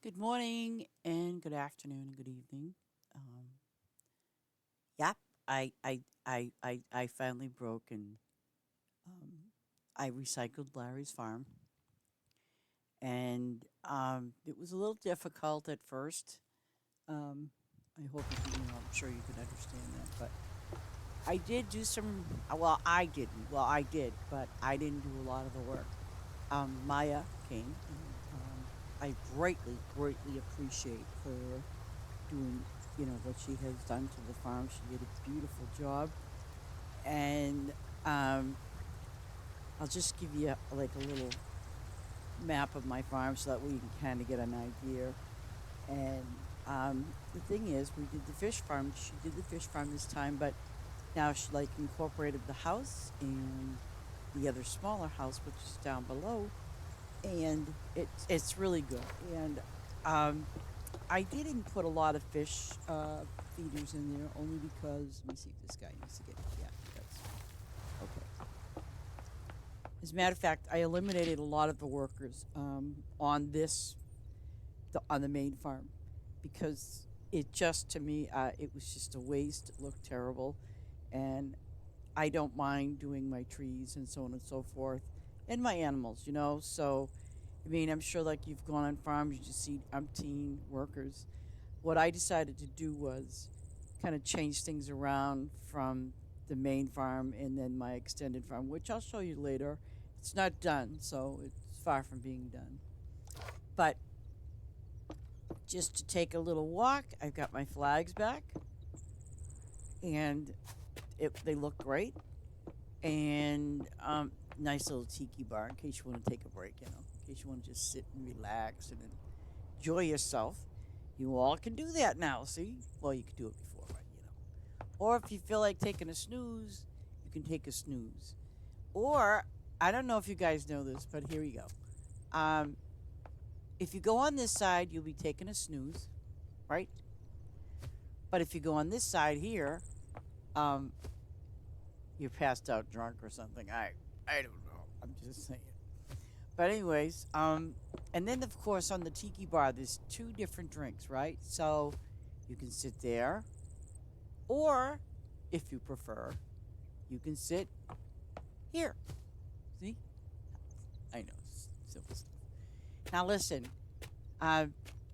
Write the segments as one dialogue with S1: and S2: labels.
S1: Good morning and good afternoon and good evening. Um, yep, I finally broke and um, I recycled Larry's farm, and it was a little difficult at first. Um, I hope you can, I'm sure you can understand that, but I did do some. Well, I didn't. Well, I did, but I didn't do a lot of the work. Maya came, and I greatly appreciate her doing, what she has done to the farm. She did a beautiful job, and um, I'll just give you like a little map of my farm so that way you can kind of get an idea. And the thing is, we did the fish farm. She did the fish farm this time, but now she like incorporated the house and the other smaller house, which is down below, and it's really good. And um, I didn't put a lot of fish feeders in there only because let me see if this guy needs to get yeah, that's okay. As a matter of fact, I eliminated a lot of the workers on on the main farm because it just to me it was just a waste. It looked terrible, and I don't mind doing my trees and so on and so forth, and my animals. So I mean, I'm sure like you've gone on farms, you just see umpteen workers. What I decided to do was kind of change things around from the main farm and then my extended farm, which I'll show you later. It's not done, so it's far from being done. But just to take a little walk, I've got my flags back, and they look great. And nice little tiki bar in case you want to take a break, in case you want to just sit and relax and enjoy yourself. You all can do that now, see? Well, you could do it before, but. Or if you feel like taking a snooze, you can take a snooze. Or, I don't know if you guys know this, but here we go. Um, if you go on this side, you'll be taking a snooze, right? But if you go on this side here, um, you're passed out drunk or something. I don't know. I'm just saying. But anyways, and then of course on the tiki bar, there's two different drinks, right? So you can sit there, or if you prefer, you can sit here. See? I know, it's simple stuff. Now listen, uh,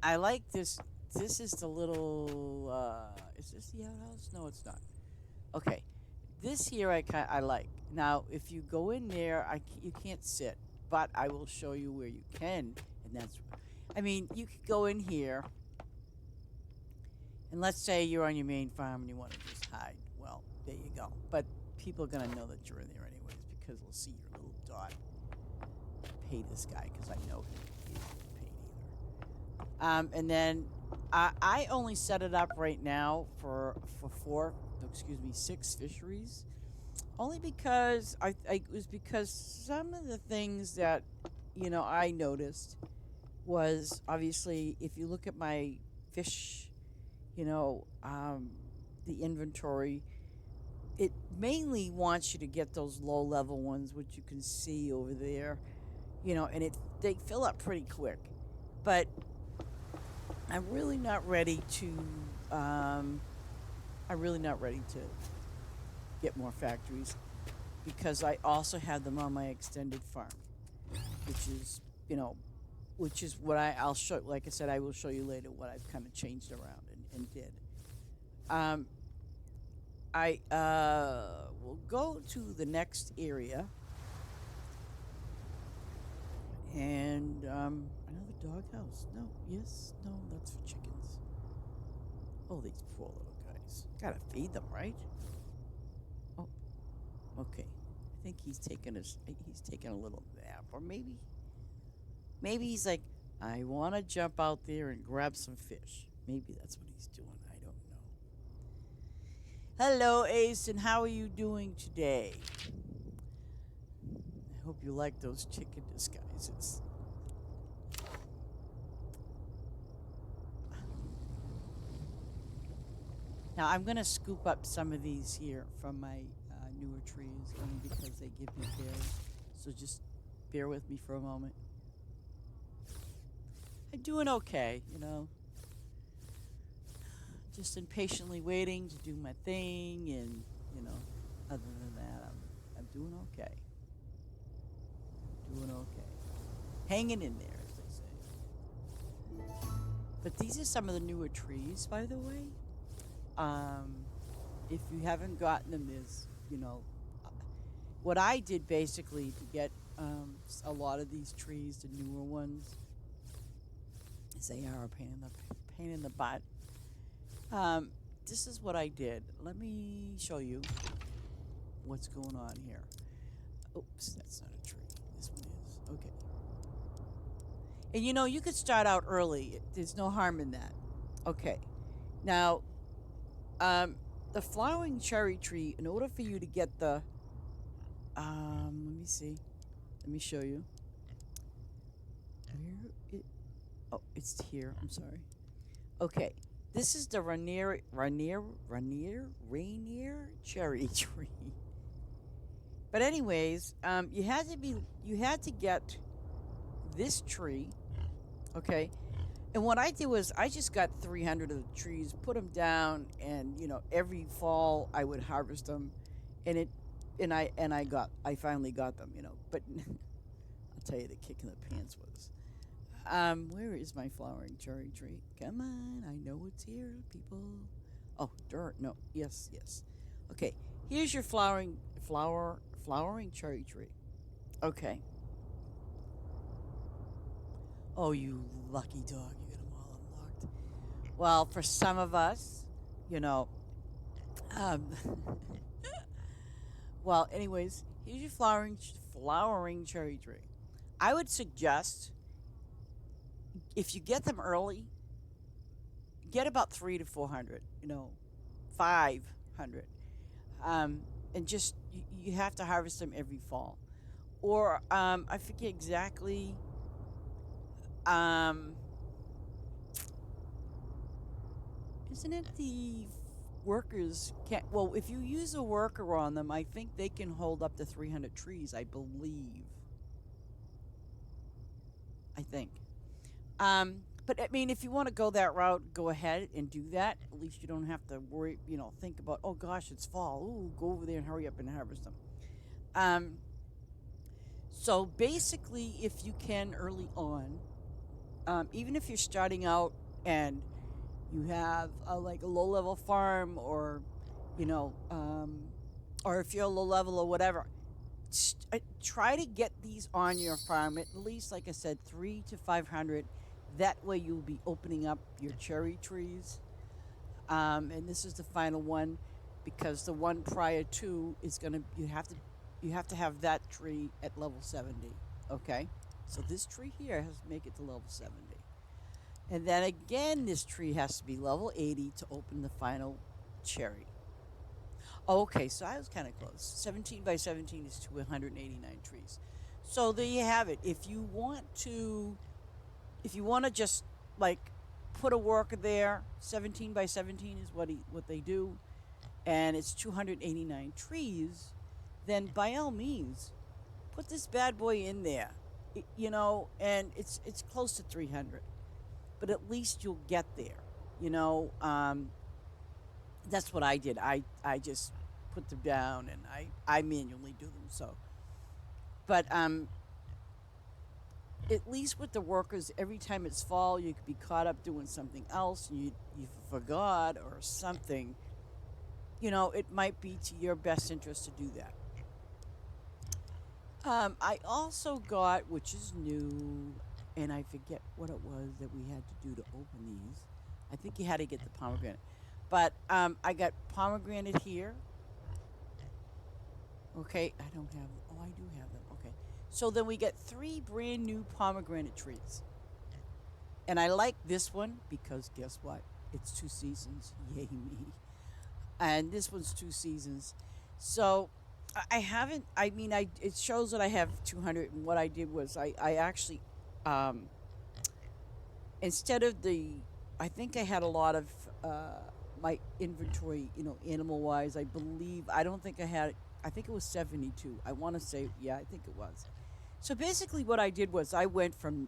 S1: I like this. This is the little. Is this the outhouse? No, it's not. Okay, this here I like. Now, if you go in there, you can't sit, but I will show you where you can, and that's. I mean, you could go in here, and let's say you're on your main farm and you want to just hide. Well, there you go. But people are gonna know that you're in there anyways because they'll see your little dot. Pay this guy because I know he isn't getting paid either. And then I only set it up right now for four, no, excuse me, six fisheries. Only because it was because some of the things that I noticed was obviously if you look at my fish, you know, um, the inventory, it mainly wants you to get those low level ones, which you can see over there, and they fill up pretty quick. But I'm really not ready to. Um, I'm really not ready to get more factories because I also have them on my extended farm, which is you know, which is what I'll show. Like I said, I will show you later what I've kind of changed around and did. Um, I will go to the next area and another doghouse. No, yes, no, that's for chickens. Oh, these poor little guys. Gotta feed them, right? Oh, okay. I think he's taking a little nap, or maybe he's like, I want to jump out there and grab some fish. Maybe that's what he's doing. I don't know. Hello, Ace, and how are you doing today? I hope you like those chicken disguises. Now I'm gonna scoop up some of these here from my newer trees, only because they give me berries. So just bear with me for a moment. I doing okay, just impatiently waiting to do my thing, and you know, other than that, I'm doing okay. Doing okay. Hanging in there, as they say. But these are some of the newer trees, by the way. Um, if you haven't gotten them, is uh, what I did basically to get a lot of these trees, the newer ones, is they are a pain in the butt. Um, this is what I did. Let me show you what's going on here. Oops, that's not a tree. This one is. Okay. And you could start out early. There's no harm in that. Okay. Now, um, the flowering cherry tree, in order for you to get let me see. Let me show you. Where it, oh, it's here. I'm sorry. Okay. This is the Rainier cherry tree. But anyways, you had to get this tree, okay? And what I did was I just got 300 of the trees, put them down, and every fall I would harvest them, and I finally got them, But I'll tell you, the kick in the pants was, where is my flowering cherry tree? Come on, I know it's here, people. Oh, dirt. No, yes, yes. Okay, here's your flowering cherry tree. Okay. Oh, you lucky dog! You got them all unlocked. Well, for some of us, you know. Um, well, anyways, here's your flowering cherry tree. I would suggest if you get them early, get about 3 to 400. 500. Um, and just you have to harvest them every fall. Or I forget exactly. Um, isn't it the workers can't? Well, if you use a worker on them, I think they can hold up to 300 trees. I believe. I think. But I mean, if you want to go that route, go ahead and do that. At least you don't have to worry. Think about, oh gosh, it's fall. Ooh, go over there and hurry up and harvest them. Um, so basically, if you can early on, even if you're starting out and you have like a low level farm, you know, um, or if you're low level or whatever, try to get these on your farm at least, like I said, 3 to 500. That way you'll be opening up your cherry trees. And this is the final one because the one prior to is gonna you have to have that tree at level 70. Okay, so this tree here has to make it to level 70. And then again, this tree has to be level 80 to open the final cherry. Okay, so I was kind of close. 17 by 17 is 289 trees. So there you have it. If you want to just like put a worker there, 17 by 17 is what they do, and it's 289 trees, then by all means, put this bad boy in there. And it's close to 300, but at least you'll get there. You know, that's what I did. I just put them down and I manually do them. So, but at least with the workers, every time it's fall, you could be caught up doing something else, and you forgot or something. It might be to your best interest to do that. I also got, which is new, and I forget what it was that we had to do to open these. I think you had to get the pomegranate. But I got pomegranate here. Okay, I don't have. Oh, I do have them. Okay, so then we get 3 brand new pomegranate trees, and I like this one because guess what? It's 2 seasons. Yay me! And this one's 2 seasons. So I haven't. I mean, it shows that I have 200. And what I did was I actually um, instead of I think I had a lot of my inventory, animal wise. I don't think I had. I think it was 72. I want to say, yeah, I think it was. So basically, what I did was I went from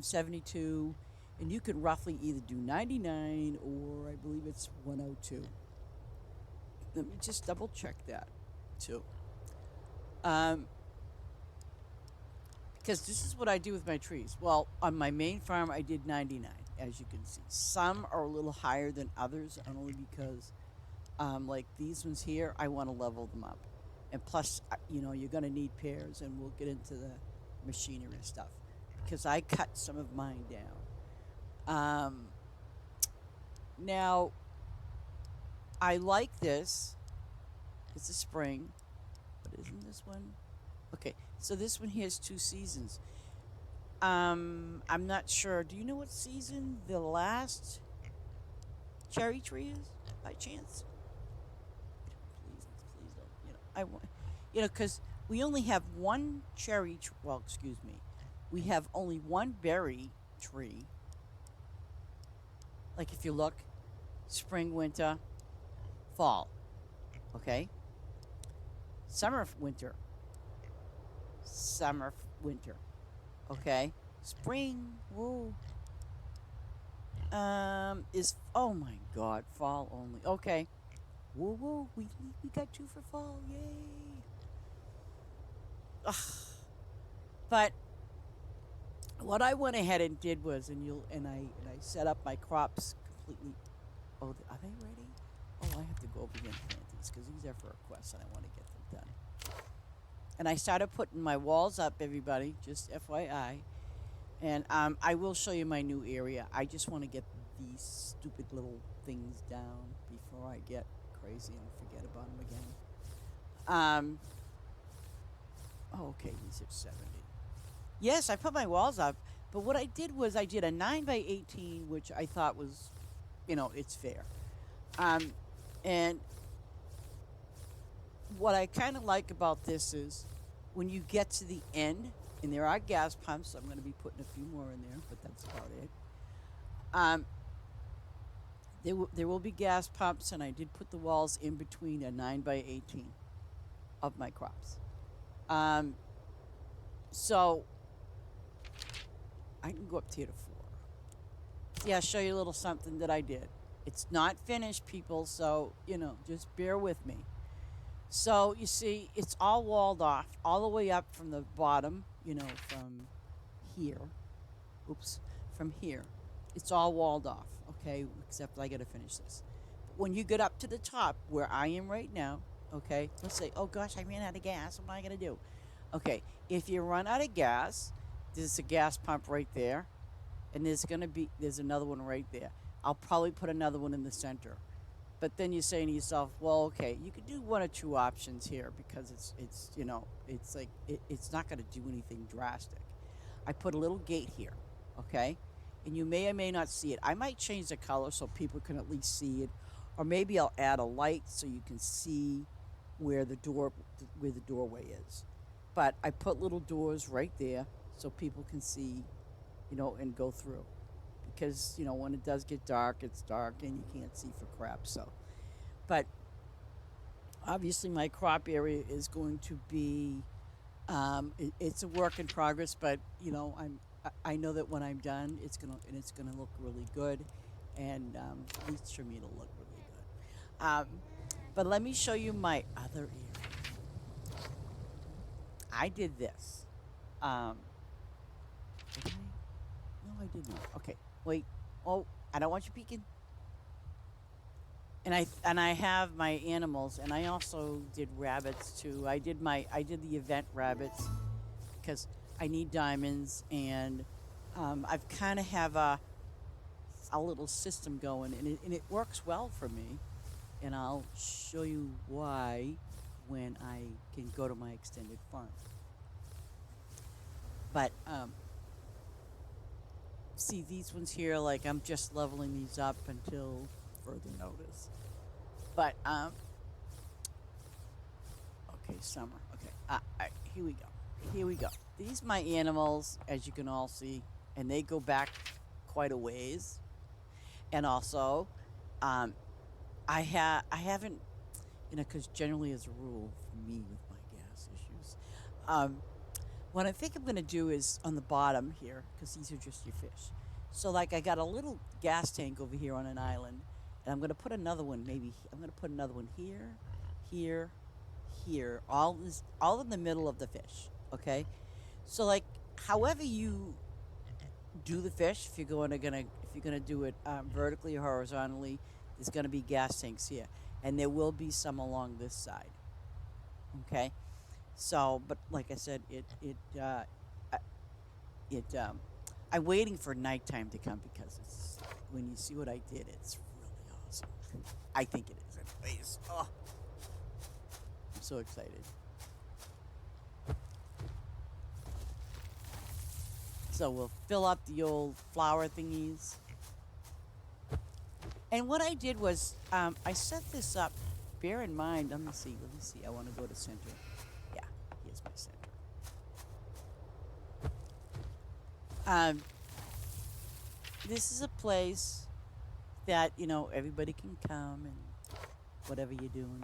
S1: 72, And you can roughly either do 99 or I believe it's 102. Let me just double check that too. Um, because this is what I do with my trees. Well, on my main farm, I did 99, as you can see. Some are a little higher than others, only because, like these ones here, I want to level them up. And plus, you're going to need pairs, and we'll get into the machinery and stuff. Because I cut some of mine down. Now, I like this. It's a spring, but isn't this one? Okay, so this one here is 2 seasons. I'm not sure. Do you know what season the last cherry tree is, by chance? Please, please don't. I want, because we only have one cherry. Well, excuse me, we have only one berry tree. Like if you look, spring, winter, fall. Okay, summer, winter, summer, winter. Okay, spring. Whoa. Is oh my God, fall only. Okay. Whoa, whoa. We got two for fall. Yay. Ugh. But what I went ahead and did was, and I set up my crops completely. Oh, are they ready? Oh, I have to go over here and plant these because these are for requests and I want to get them done. And I started putting my walls up, everybody, just FYI. And I will show you my new area. I just want to get these stupid little things down before I get crazy and forget about them again. Oh, okay, these are 70. Yes, I put my walls up, but what I did was I did a 9 by 18, which I thought was, it's fair. And what I kind of like about this is when you get to the end, and there are gas pumps, so I'm going to be putting a few more in there, but that's about it. There will be gas pumps, and I did put the walls in between a 9 by 18 of my crops. So I can go up to here to 4. Yeah, I'll show you a little something that I did. It's not finished, people, so, just bear with me. So, you see, it's all walled off, all the way up from the bottom, from here. Oops, from here. It's all walled off, okay, except I got to finish this. But when you get up to the top, where I am right now, okay, let's say, oh gosh, I ran out of gas. What am I going to do? Okay, if you run out of gas, there's a gas pump right there, and there's another one right there. I'll probably put another one in the center. But then you're saying to yourself, well, okay, you could do one or two options here because it's like it's not going to do anything drastic. I put a little gate here, okay, and you may or may not see it. I might change the color so people can at least see it, or maybe I'll add a light so you can see where the doorway is. But I put little doors right there so people can see, and go through. Because, when it does get dark, it's dark and you can't see for crap. So, but obviously my crop area is going to be, it's a work in progress, but, I know that when I'm done, it's gonna look really good, and at least for me, it'll look really good. But let me show you my other area. I did this. Did I? No, I did not. Okay, wait. Oh, I don't want you peeking. And I have my animals, and I also did rabbits too. I did the event rabbits because I need diamonds, and I've kind of have a little system going, and it works well for me. And I'll show you why when I can go to my extended farm. But see these ones here, like I'm just leveling these up until further notice. But okay, summer. Okay, here we go. Here we go. These my animals, as you can all see, and they go back quite a ways. And also, I haven't, because generally as a rule for me with my gas issues, what I think I'm going to do is on the bottom here, because these are just your fish. So like I got a little gas tank over here on an island, and I'm gonna put another one. Maybe I'm gonna put another one here, here, here. All in the middle of the fish. Okay. So like, however you do the fish, if you're gonna do it vertically or horizontally, there's gonna be gas tanks here, and there will be some along this side. Okay. So, but like I said, uh, it I'm waiting for nighttime to come because it's when you see what I did, it's really awesome. I think it is, anyways. Oh, I'm so excited. So we'll fill up the old flower thingies. And what I did was I set this up. Bear in mind, let me see. Let me see. I want to go to center. Yeah, here's my center. Um, this is a place that everybody can come and whatever you're doing.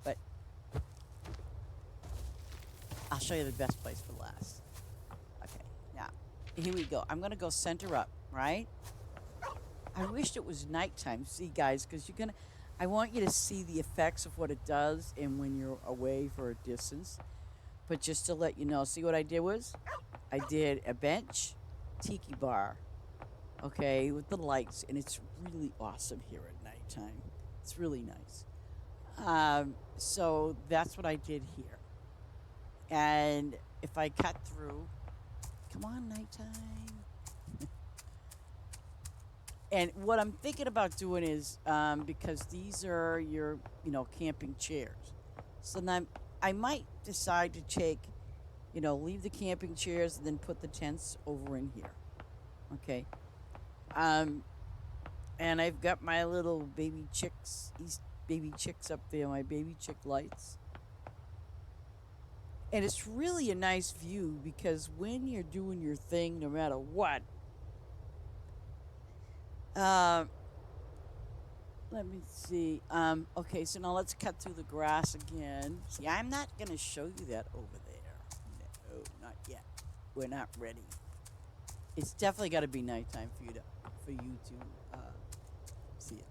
S1: But I'll show you the best place for last. Okay, now here we go. I'm gonna go center up, right? I wished it was nighttime. See, guys, because I want you to see the effects of what it does, and when you're away for a distance. But just to let you know, see what I did was, I did a bench, tiki bar, okay, with the lights, and it's really awesome here at nighttime. It's really nice. So that's what I did here. And if I cut through, come on, nighttime. And what I'm thinking about doing is, because these are your, camping chairs. So then I might decide to take, leave the camping chairs and then put the tents over in here. Okay. Um, and I've got my little baby chicks, baby chicks up there, my baby chick lights. And it's really a nice view because when you're doing your thing, no matter what, uh, let me see. Okay, so now let's cut through the grass again. See, I'm not going to show you that over there. No, not yet. We're not ready. It's definitely got to be nighttime for you to see it.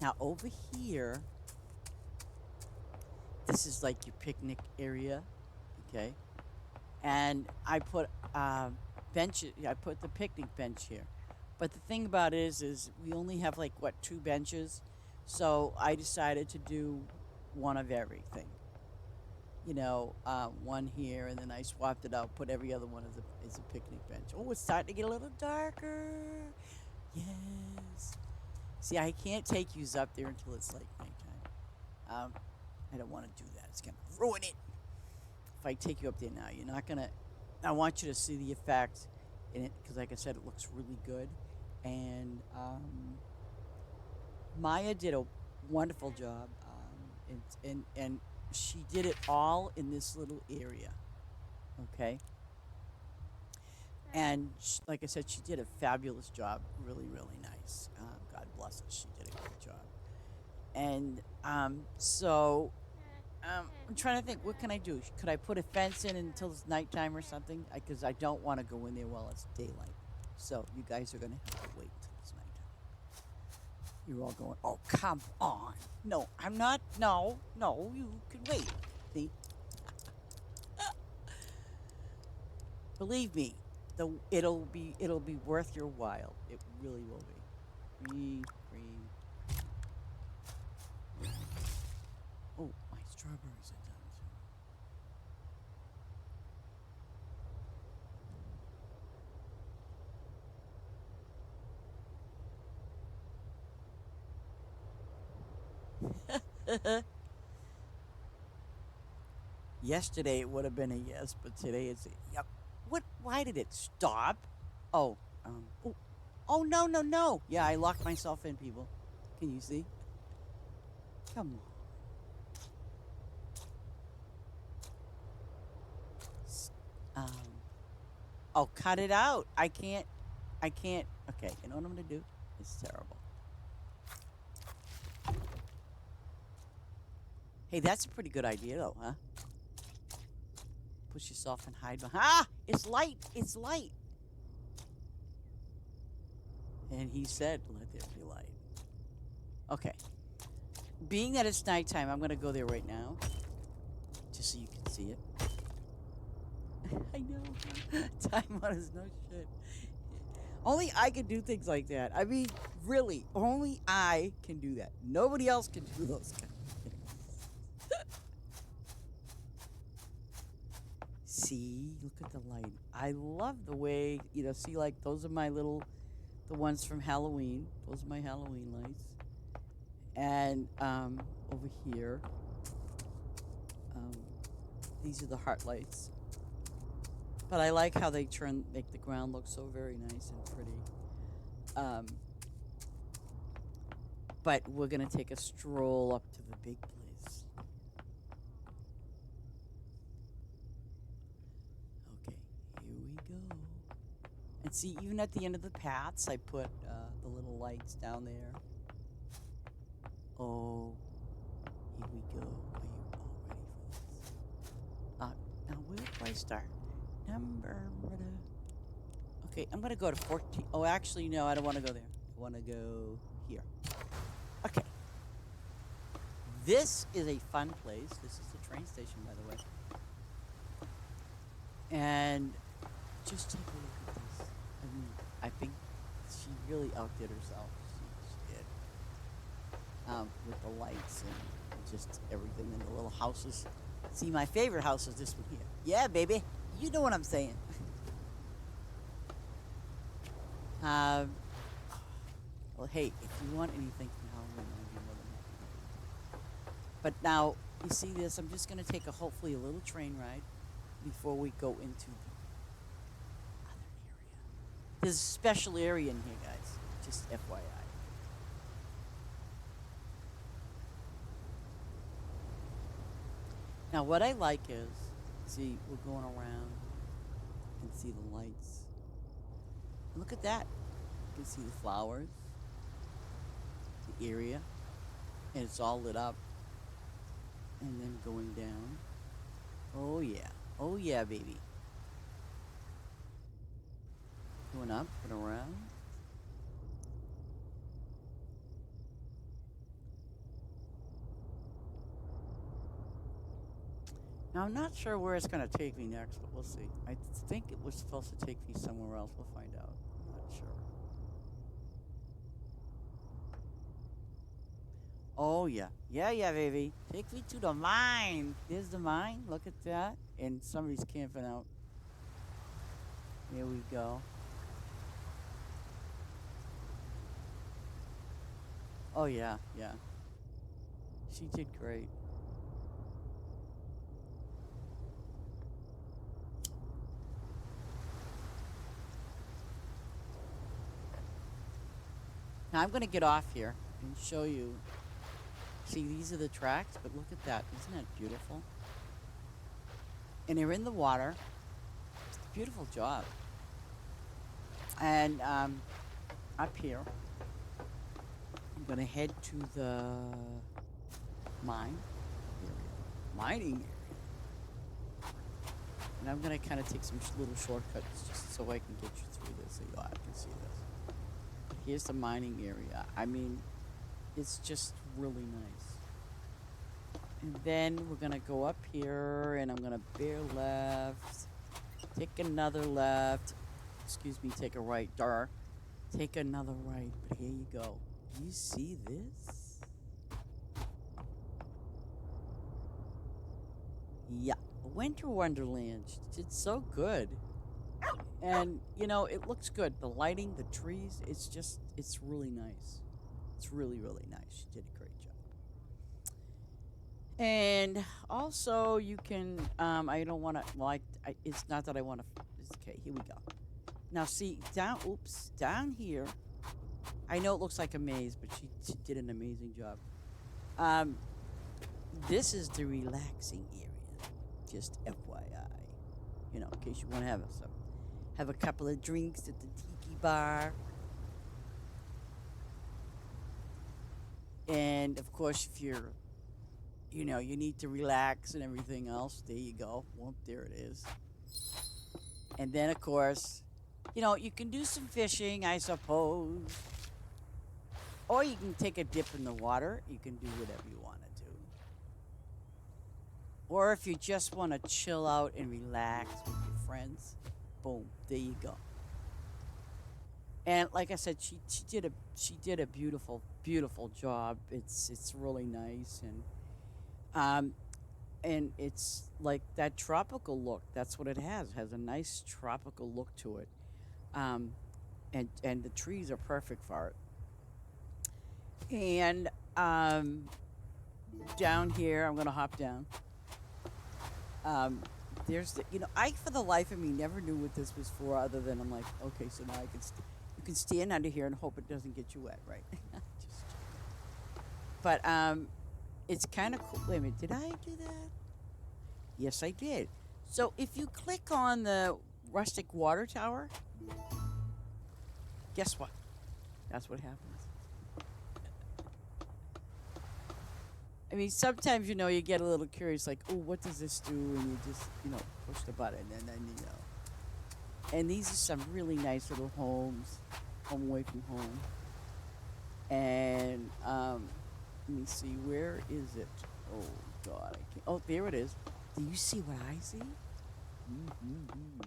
S1: Now over here, this is like your picnic area, okay? And I put benches. I put the picnic bench here. But the thing about it is we only have like what 2 benches, so I decided to do one of everything. One here, and then I swapped it out, put every other one as a picnic bench. Oh, it's starting to get a little darker. Yes. See, I can't take yous up there until it's like nighttime. I don't want to do that. It's gonna ruin it. If I take you up there now, you're not gonna. I want you to see the effect in it because, like I said, it looks really good. And Maya did a wonderful job, and she did it all in this little area. Okay. And like I said, she did a fabulous job. Really, really nice. God bless her. She did a great job. And so I'm trying to think, what can I do? Could I put a fence in until it's nighttime or something? Because I don't want to go in there while it's daylight. So you guys are going to have to wait until it's nighttime. You're all going, oh, come on. No, I'm not. No, you can wait. See? Believe me, it'll be worth your while. It really will be. Green. Oh, my strawberries are done too. Yesterday it would have been a yes, but today it's a yep. What? Why did it stop? Oh, oh no, no, no. Yeah, I locked myself in, people. Can you see? Come on. Um, oh, cut it out. I can't. Okay, you know what I'm going to do? It's terrible. Hey, that's a pretty good idea, though, huh? Push yourself and hide behind. Ah! It's light. It's light. And he said, let there be light. Okay. Being that it's nighttime, I'm going to go there right now. Just so you can see it. I know. Time on is no shit. Only I can do things like that. I mean, really, only I can do that. Nobody else can do those kind of things. See, look at the light. I love the way, see, like, those are the ones from Halloween. Those are my Halloween lights. And over here, um, these are the heart lights. But I like how they make the ground look so very nice and pretty. Um, but we're going to take a stroll up to the big place. Okay, here we go. And see, even at the end of the paths, I put the little lights down there. Oh, here we go. Are you all ready for this? Now, where do I start? Okay, I'm going to go to 14. Oh, actually, no, I don't want to go there. I want to go here. Okay. This is a fun place. This is the train station, by the way. And just take a look at this. I mean, I think she really outdid herself. She did. With the lights and just everything and the little houses. See, my favorite house is this one here. Yeah, baby. You know what I'm saying. Well, hey, if you want anything from Halloween, I'll be more than happy. But now, you see this? I'm just going to take hopefully a little train ride before we go into the other area. There's a special area in here, guys. Just FYI. Now, what I like is, see, we're going around. You can see the lights. And look at that. You can see the flowers, the area, and it's all lit up. And then going down. Oh, yeah. Oh, yeah, baby. Going up and around. Now, I'm not sure where it's going to take me next, but we'll see. I think it was supposed to take me somewhere else. We'll find out. I'm not sure. Oh, yeah. Yeah, yeah, baby. Take me to the mine. There's the mine. Look at that. And somebody's camping out. Here we go. Oh, yeah, yeah. She did great. Now, I'm going to get off here and show you. See, these are the tracks, but look at that. Isn't that beautiful? And they're in the water. It's a beautiful job. And up here, I'm going to head to the mine area, mining area. And I'm going to kind of take some little shortcuts just so I can get you through this so you all can see this. Here's the mining area. I mean, it's just really nice. And then we're going to go up here, and I'm going to bear left, take another left, excuse me, take a right, take another right, but here you go. Do you see this? Yeah, Winter Wonderland. She did so good. And, it looks good. The lighting, the trees, it's really nice. It's really, really nice. She did a great job. And also, you can, I don't want to, it's not that I want to, okay, here we go. Now, see, down here, I know it looks like a maze, but she did an amazing job. This is the relaxing area, just FYI. In case you want to have a couple of drinks at the tiki bar. And, of course, if you're, you need to relax and everything else, there you go. Well, there it is. And then, of course, You can do some fishing, I suppose, or you can take a dip in the water. You can do whatever you want to do. Or if you just want to chill out and relax with your friends, boom, there you go. And like I said, she did a beautiful job. It's really nice, um and it's like that tropical look. That's what it has. It has a nice tropical look to it. Um and the trees are perfect for it. And down here, I'm gonna hop down. Um, there's I for the life of me never knew what this was for, other than I'm like, okay, so now you can stand under here and hope it doesn't get you wet, right? Just, but it's kind of cool. Wait a minute, did I do that? Yes, I did. So if you click on the rustic water tower, guess what? That's what happens. I mean, sometimes you get a little curious, like, oh, what does this do? And you just push the button, and then And these are some really nice little homes, home away from home. And let me see, where is it? Oh God, I can't. Oh, there it is. Do you see what I see? Mm-hmm.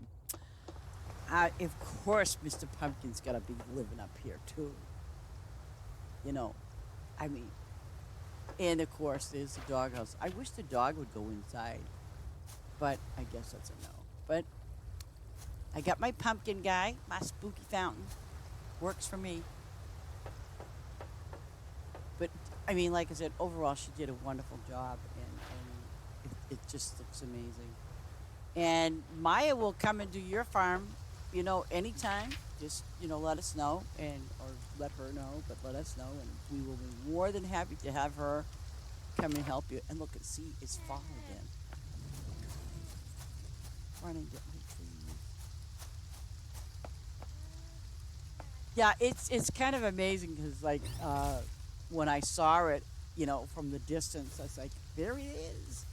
S1: Of course, Mr. Pumpkin's gotta be living up here too. You know, I mean, and of course, there's the doghouse. I wish the dog would go inside, but I guess that's a no. But I got my pumpkin guy, my spooky fountain. Works for me. But I mean, like I said, overall, she did a wonderful job, and it just looks amazing. And Maya will come and do your farm, anytime. Just let us know, and or let her know, but let us know, and we will be more than happy to have her come and help you. And look, see, it's fall again. Run and get my trees. Yeah, it's kind of amazing because when I saw it, from the distance, I was like, there it is.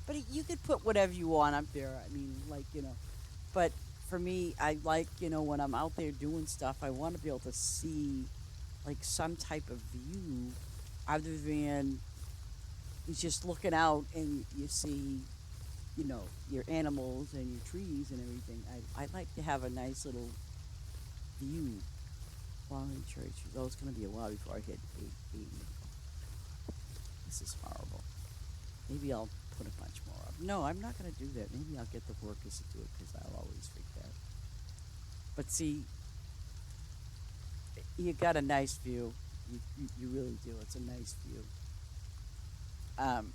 S1: But you could put whatever you want up there. I mean, but for me, I like, when I'm out there doing stuff, I want to be able to see like some type of view other than just looking out and you see, your animals and your trees and everything. I like to have a nice little view while in church. Oh, it's going to be a while before I hit 8. This is horrible. Maybe I'll put a bunch more up. No, I'm not going to do that. Maybe I'll get the workers to do it because I'll always forget. But see, you got a nice view. You really do. It's a nice view. Um,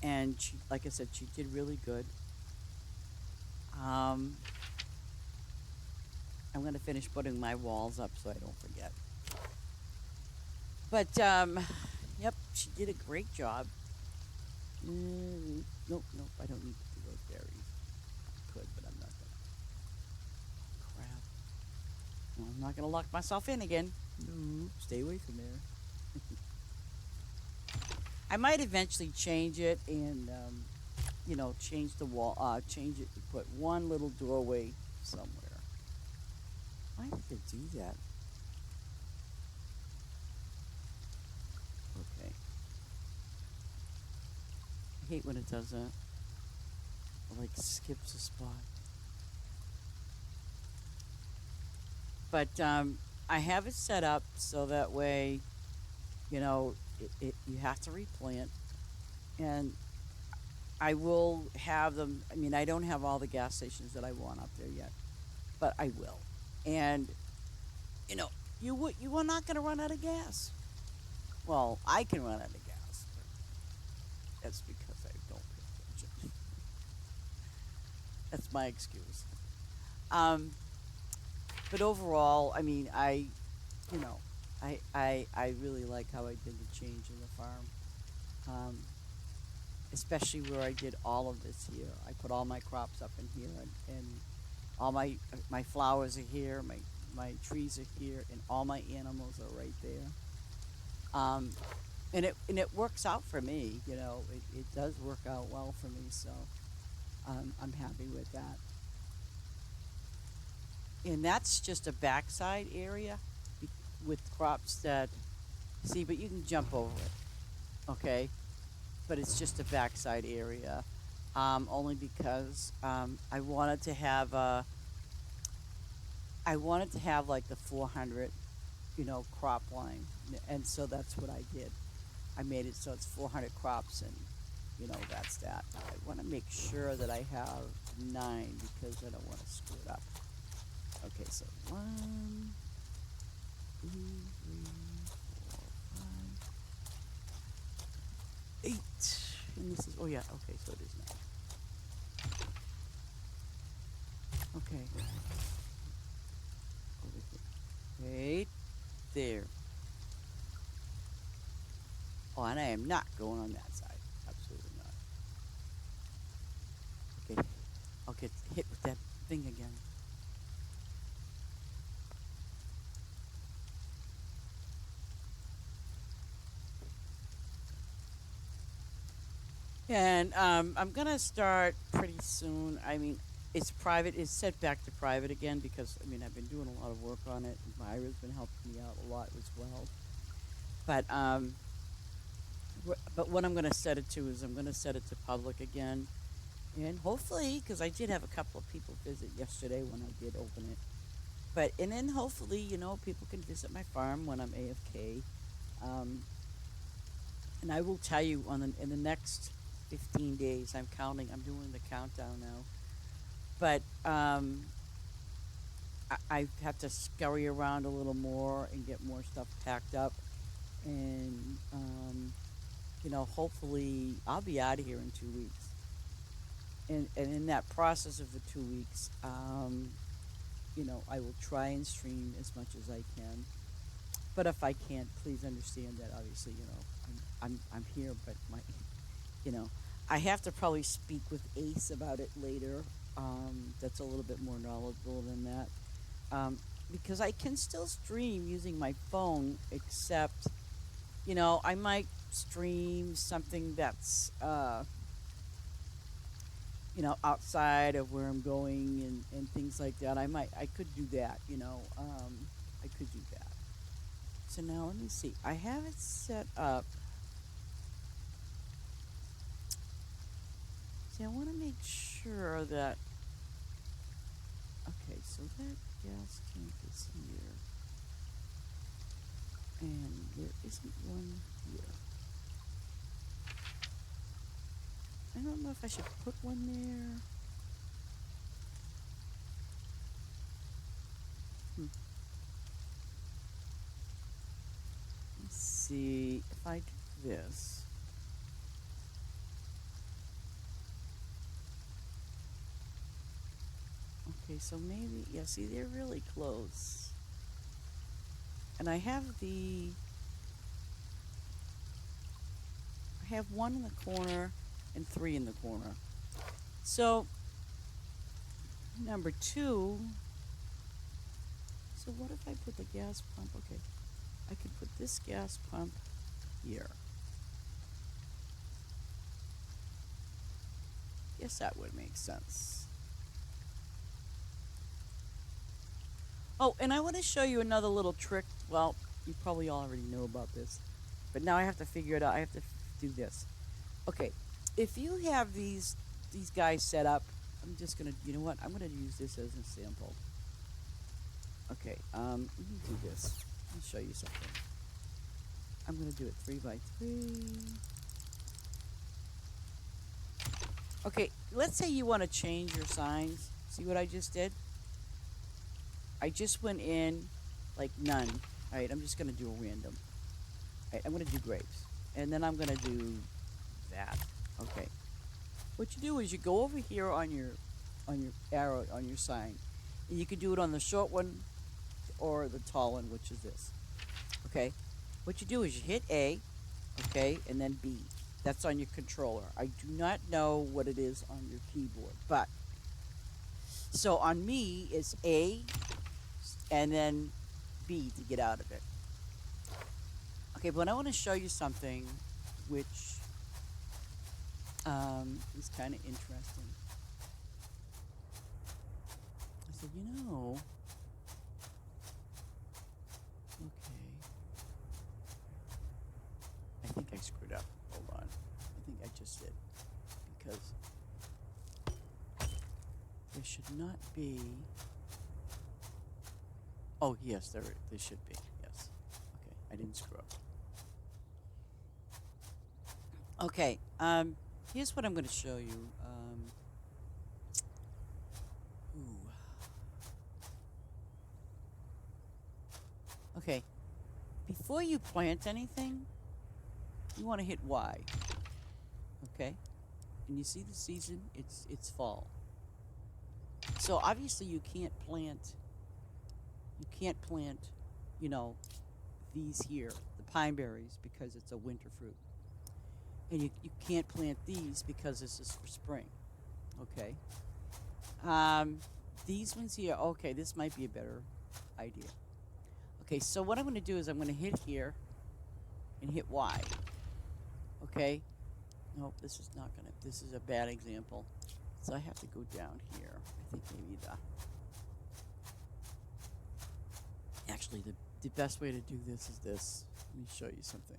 S1: and she, like I said, she did really good. Um, I'm going to finish putting my walls up so I don't forget. But, yep, she did a great job. Nope, I don't need to do those berries. I could, but I'm not going to. Crap. Well, I'm not going to lock myself in again. No, stay away from there. I might eventually change it and, change the wall, change it to put one little doorway somewhere. Why did they do that? Okay. I hate when it does that. It, like skips a spot. But I have it set up so that way, you have to replant. And I will have them. I mean, I don't have all the gas stations that I want up there yet, but I will. And you know, you are not going to run out of gas. Well, I can run out of gas, but that's because I don't pay attention. That's my excuse. Um, but overall, I mean, you know, I really like how I did the change in the farm. Um, Especially where I did all of this here. I put all my crops up in here, and all my flowers are here, my trees are here, and all my animals are right there. Um, and it works out for me. It does work out well for me. So I'm happy with that. and that's just a backside area be- with crops that see, but you can jump over it, okay? But it's just a backside area, only because I wanted to have like the 400, crop line, and so that's what I did. I made it so it's 400 crops, and that's that. I want to make sure that I have 9 because I don't want to screw it up. Okay, so 1, 2, 3, 4, 5, 8, and this is oh yeah, okay, so it is 9. Okay, over here, right there. Oh, and I am not going on that side. Absolutely not. Okay, I'll get hit with that thing again. And I'm gonna start pretty soon. I mean, it's private. It's set back to private again because I mean I've been doing a lot of work on it. And Myra's been helping me out a lot as well. But but what I'm gonna set it to is I'm gonna set it to public again, and hopefully because I did have a couple of people visit yesterday when I did open it. But and then hopefully people can visit my farm when I'm AFK. Um, and I will tell you in the next 15 days. I'm counting. I'm doing the countdown now. But I have to scurry around a little more and get more stuff packed up, and hopefully I'll be out of here in 2 weeks. And in that process of the 2 weeks, I will try and stream as much as I can. But if I can't, please understand that obviously, I'm here, but you know, I have to probably speak with Ace about it later. That's a little bit more knowledgeable than that. Because I can still stream using my phone, except, I might stream something that's, outside of where I'm going and things like that. I could do that, I could do that. So now let me see. I have it set up. See, I want to make sure that. Okay, so that gas tank is here. And there isn't one here. I don't know if I should put one there. Let's see if I do this. Okay, so maybe, yeah, see, they're really close. And I have one in the corner and 3 in the corner. So, number 2, so what if I put the gas pump? Okay, I could put this gas pump here. Guess that would make sense. Oh, and I want to show you another little trick. Well, you probably already know about this, but now I have to figure it out. I have to do this. Okay, if you have these guys set up, I'm just gonna. You know what? I'm gonna use this as a sample. Okay, let me do this. I'll show you something. I'm gonna do it 3 by 3. Okay, let's say you want to change your signs. See what I just did? I just went in like none. All right, I'm just going to do a random. All right, I'm going to do grapes. And then I'm going to do that. Okay. What you do is you go over here on your arrow, on your sign. And you can do it on the short one or the tall one, which is this. Okay? What you do is you hit A, okay, and then B. That's on your controller. I do not know what it is on your keyboard, but so on me it's A and then B to get out of it. Okay, but I want to show you something which is kind of interesting. I said, should not be. Oh, yes, they should be. Yes. Okay, I didn't screw up. Okay, here's what I'm going to show you. Ooh. Okay, before you plant anything, you want to hit Y. Okay, and you see the season? It's fall. So obviously you can't plant. You can't plant, you know, these here, the pine berries, because it's a winter fruit. And you can't plant these because this is for spring. Okay. Um, these ones here, okay, this might be a better idea. Okay, so what I'm going to do is I'm going to hit here and hit Y. Okay. Nope, this is not going to, this is a bad example. So I have to go down here. I think maybe actually the best way to do this is this. Let me show you something.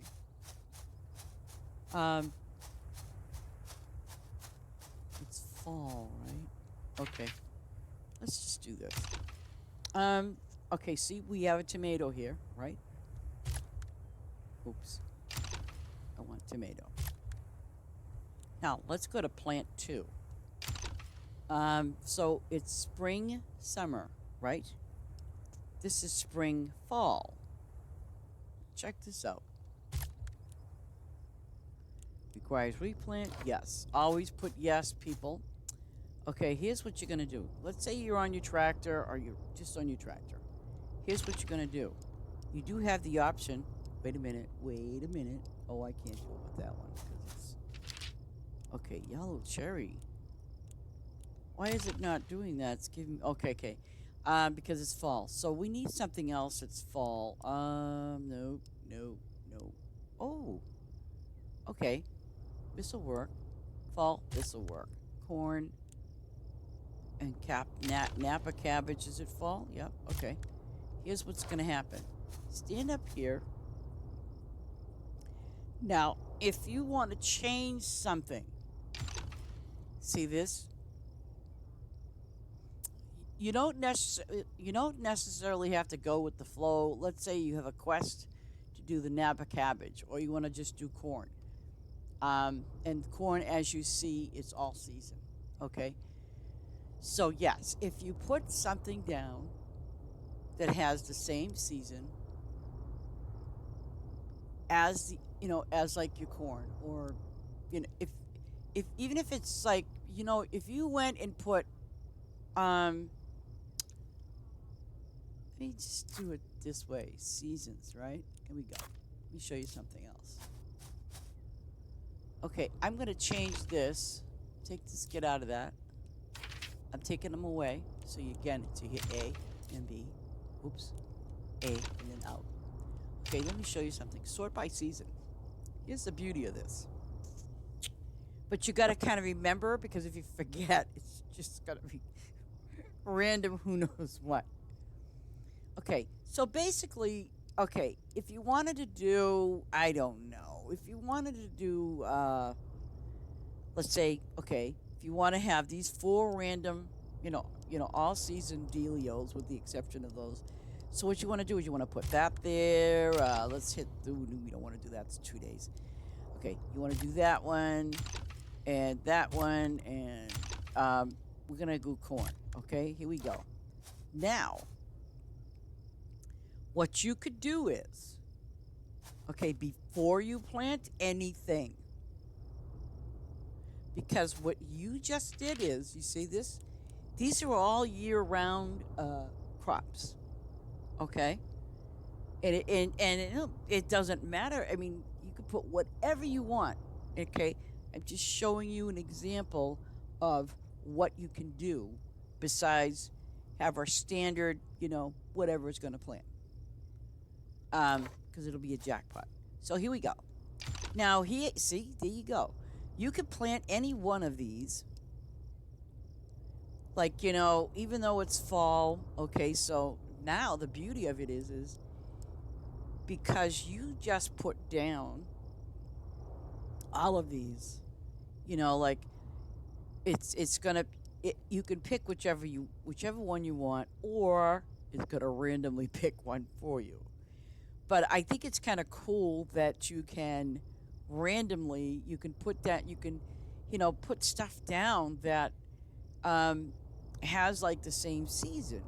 S1: It's fall, right? Okay. Let's just do this. Okay, see, we have a tomato here, right? Oops. I want tomato. Now, let's go to plant 2. So it's spring, summer, right? This is spring, fall. Check this out. Requires replant? Yes. Always put yes, people. Okay, here's what you're going to do. Let's say you're on your tractor or you're just on your tractor. Here's what you're going to do. You do have the option. Wait a minute. Oh, I can't do it with that one because it's... Okay, yellow cherry. Why is it not doing that? It's giving... Okay. Because it's fall. So we need something else that's fall. No. Oh, okay. This'll work. Fall, this'll work. Corn and Napa cabbage. Is it fall? Yep, okay. Here's what's going to happen. Stand up here. Now, if you want to change something, see this? You don't necessarily have to go with the flow. Let's say you have a quest to do the Napa cabbage, or you want to just do corn. And corn, as you see, it's all season. Okay. So yes, if you put something down that has the same season as as like your corn, or if even if it's like if you went and put let me just do it this way, seasons, right? Here we go. Let me show you something else. Okay, I'm going to change this. Take this, get out of that. I'm taking them away. So you hit A and B. Oops. A and then out. Okay, let me show you something. Sort by season. Here's the beauty of this. But you got to kind of remember, because if you forget, it's just going to be random who knows what. Okay, so basically, okay, if you wanted to do, I don't know, if you wanted to do, let's say, okay, if you want to have these 4 random, all season dealios with the exception of those. So what you want to do is you want to put that there. Let's hit, we don't want to do that, it's 2 days. Okay, you want to do that one and that one, and we're going to do corn. Okay, here we go. Now, what you could do is, okay, before you plant anything, because what you just did is, you see this? These are all year-round crops, okay? And it doesn't matter. I mean, you could put whatever you want, okay? I'm just showing you an example of what you can do besides have our standard, whatever it's going to plant. Because it'll be a jackpot. So here we go. Now, see, there you go. You could plant any one of these. Like, even though it's fall, okay, so now the beauty of it is because you just put down all of these, like, it's going to, you can pick whichever one you want, or it's going to randomly pick one for you. But I think it's kind of cool that you can randomly you can put that you can put stuff down that um, has like the same season,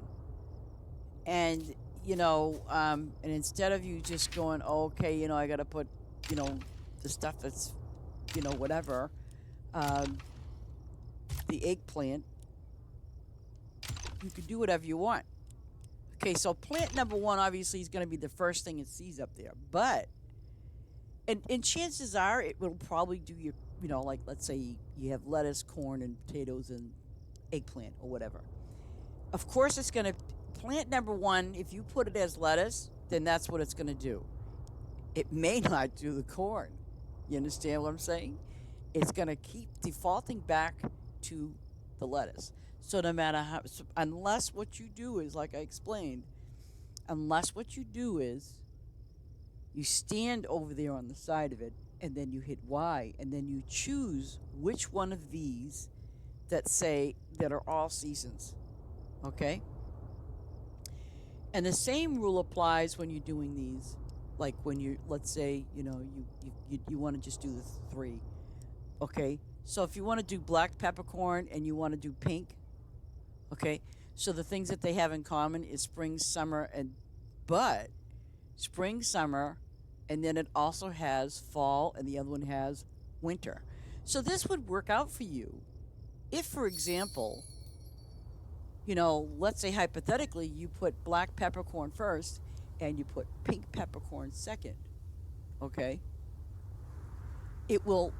S1: and and instead of you just going, oh, okay, I got to put you know the stuff that's whatever, um, the eggplant, you can do whatever you want. Okay, so plant number one obviously is going to be the first thing it sees up there, but and chances are it will probably do your like let's say you have lettuce, corn, and potatoes and eggplant or whatever. Of course, it's going to plant number one. If you put it as lettuce, then that's what it's going to do. It may not do the corn. You understand what I'm saying? It's going to keep defaulting back to the lettuce. So no matter how, unless what you do is like I explained, unless what you do is you stand over there on the side of it and then you hit Y and then you choose which one of these that are all seasons. Okay? And the same rule applies when you're doing these. Like when you, let's say, you want to just do the three. Okay? So if you want to do black peppercorn and you want to do pink, okay? So the things that they have in common is spring, summer, but spring, summer, and then it also has fall, and the other one has winter. So this would work out for you if, for example, let's say hypothetically you put black peppercorn first and you put pink peppercorn second, okay? It will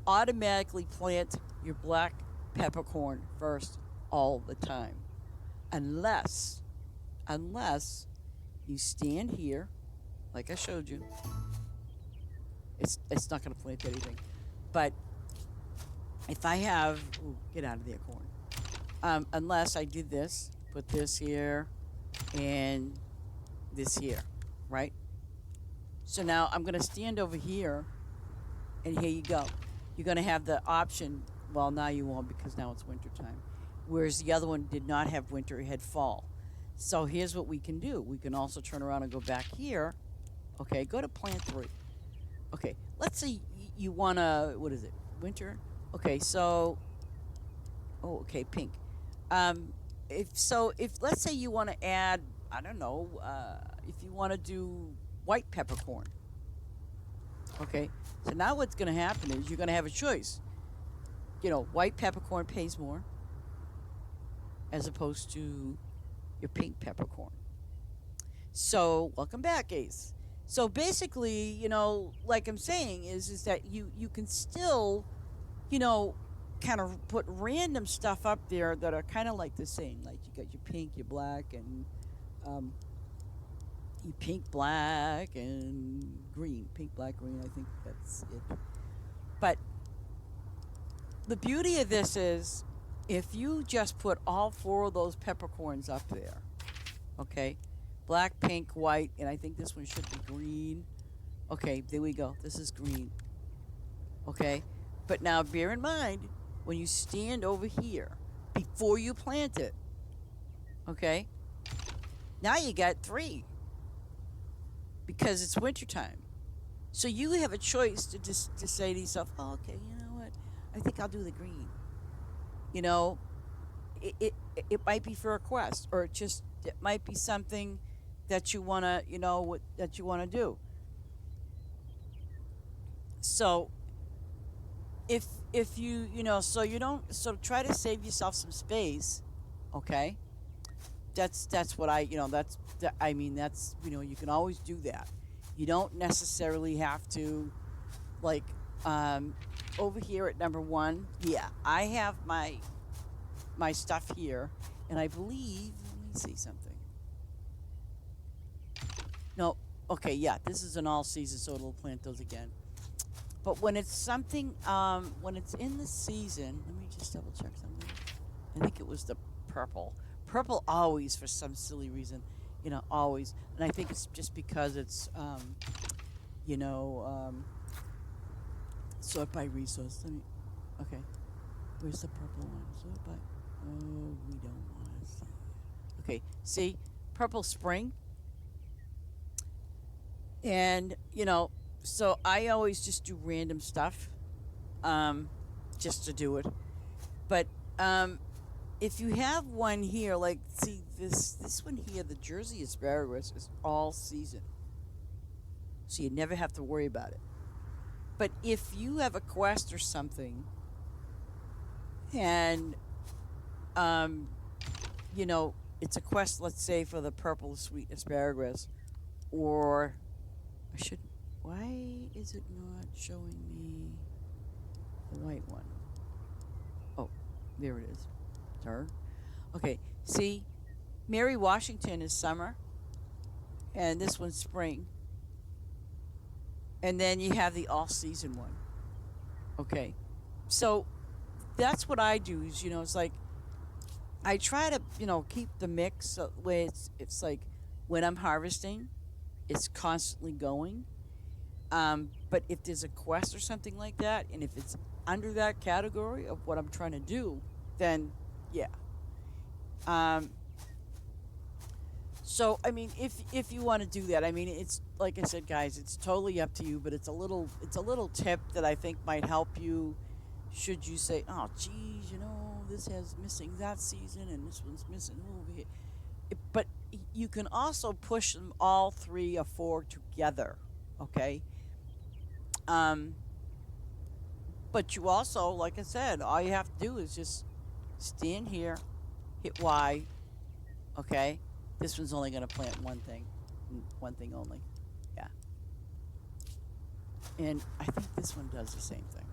S1: automatically plant your black peppercorn first all the time, unless you stand here, like I showed you. It's not going to plant anything, but if I have, ooh, get out of there, corn. Unless I did this, put this here and this here, right? So now I'm going to stand over here, and here you go. You're going to have the option. Well, now you won't because now it's winter time. Whereas the other one did not have winter, it had fall. So here's what we can do. We can also turn around and go back here. Okay, go to plant 3. Okay, let's say you want to, what is it, winter? Okay, so, oh, okay, pink. If let's say you want to add, I don't know, if you want to do white peppercorn. Okay, so now what's going to happen is you're going to have a choice. White peppercorn pays more as opposed to your pink peppercorn. So, welcome back, Ace. So basically, like I'm saying, is that you can still, kind of put random stuff up there that are kind of like the same. Like you got your pink, your black, and your pink, black, and green. Pink, black, green. I think that's it. But the beauty of this is, if you just put all 4 of those peppercorns up there, okay, black, pink, white, and I think this one should be green. Okay, there we go. This is green. Okay, but now bear in mind, when you stand over here, before you plant it, okay, now you got 3 because it's wintertime. So you have a choice to say to yourself, oh, okay, you know what? I think I'll do the green. It might be for a quest, or it might be something that you wanna that you wanna do. So if so you don't, so try to save yourself some space, okay? That's what I mean, that's you can always do that. You don't necessarily have to, like, over here at number 1. Yeah, I have my stuff here, and I believe, let me see something. No, okay, yeah, this is an all season, so it'll plant those again. But when it's something, when it's in the season, let me just double check something. I think it was the purple. Purple always, for some silly reason, always. And I think it's just because it's, you know, sort by resource. Okay. Where's the purple one? So, but oh, we don't want to see. Okay, see, purple spring, and so I always just do random stuff, um, just to do it. But um, if you have one here, like see this one here, the Jersey asparagus is all season, so you never have to worry about it. But if you have a quest or something, and um, it's a quest, let's say for the purple sweet asparagus, or I should. Why is it not showing me the white one? Oh, there it is. Her. Okay. See, Mary Washington is summer, and this one's spring, and then you have the all-season one. Okay. So that's what I do. Is it's like I try to keep the mix so way it's like when I'm harvesting, it's constantly going. But if there's a quest or something like that, and if it's under that category of what I'm trying to do, then yeah. Um, so I mean, if you want to do that, I mean, it's like I said, guys, it's totally up to you. But it's a little tip that I think might help you. Should you say, oh, geez, this has missing that season and this one's missing over here. But you can also push them all three or four together, okay? Um, but you also, like I said, all you have to do is just stand here, hit Y, okay? This one's only going to plant one thing only. Yeah. And I think this one does the same thing.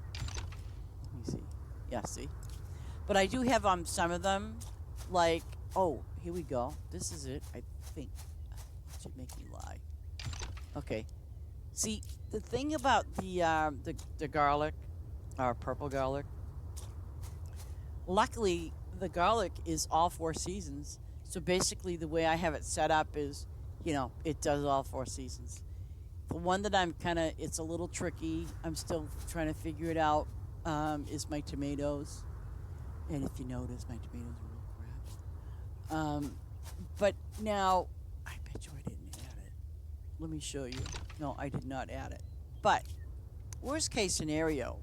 S1: Let me see. Yeah, see? But I do have some of them, like, oh, here we go. This is it, I think. It should make me lie. Okay. See, the thing about the garlic, or purple garlic, luckily the garlic is all four seasons. So basically, the way I have it set up is, it does all four seasons. The one that it's a little tricky. I'm still trying to figure it out. Is my tomatoes, and if you notice, my tomatoes are real crap. But now, I bet you I didn't add it. Let me show you. No, I did not add it. But worst case scenario,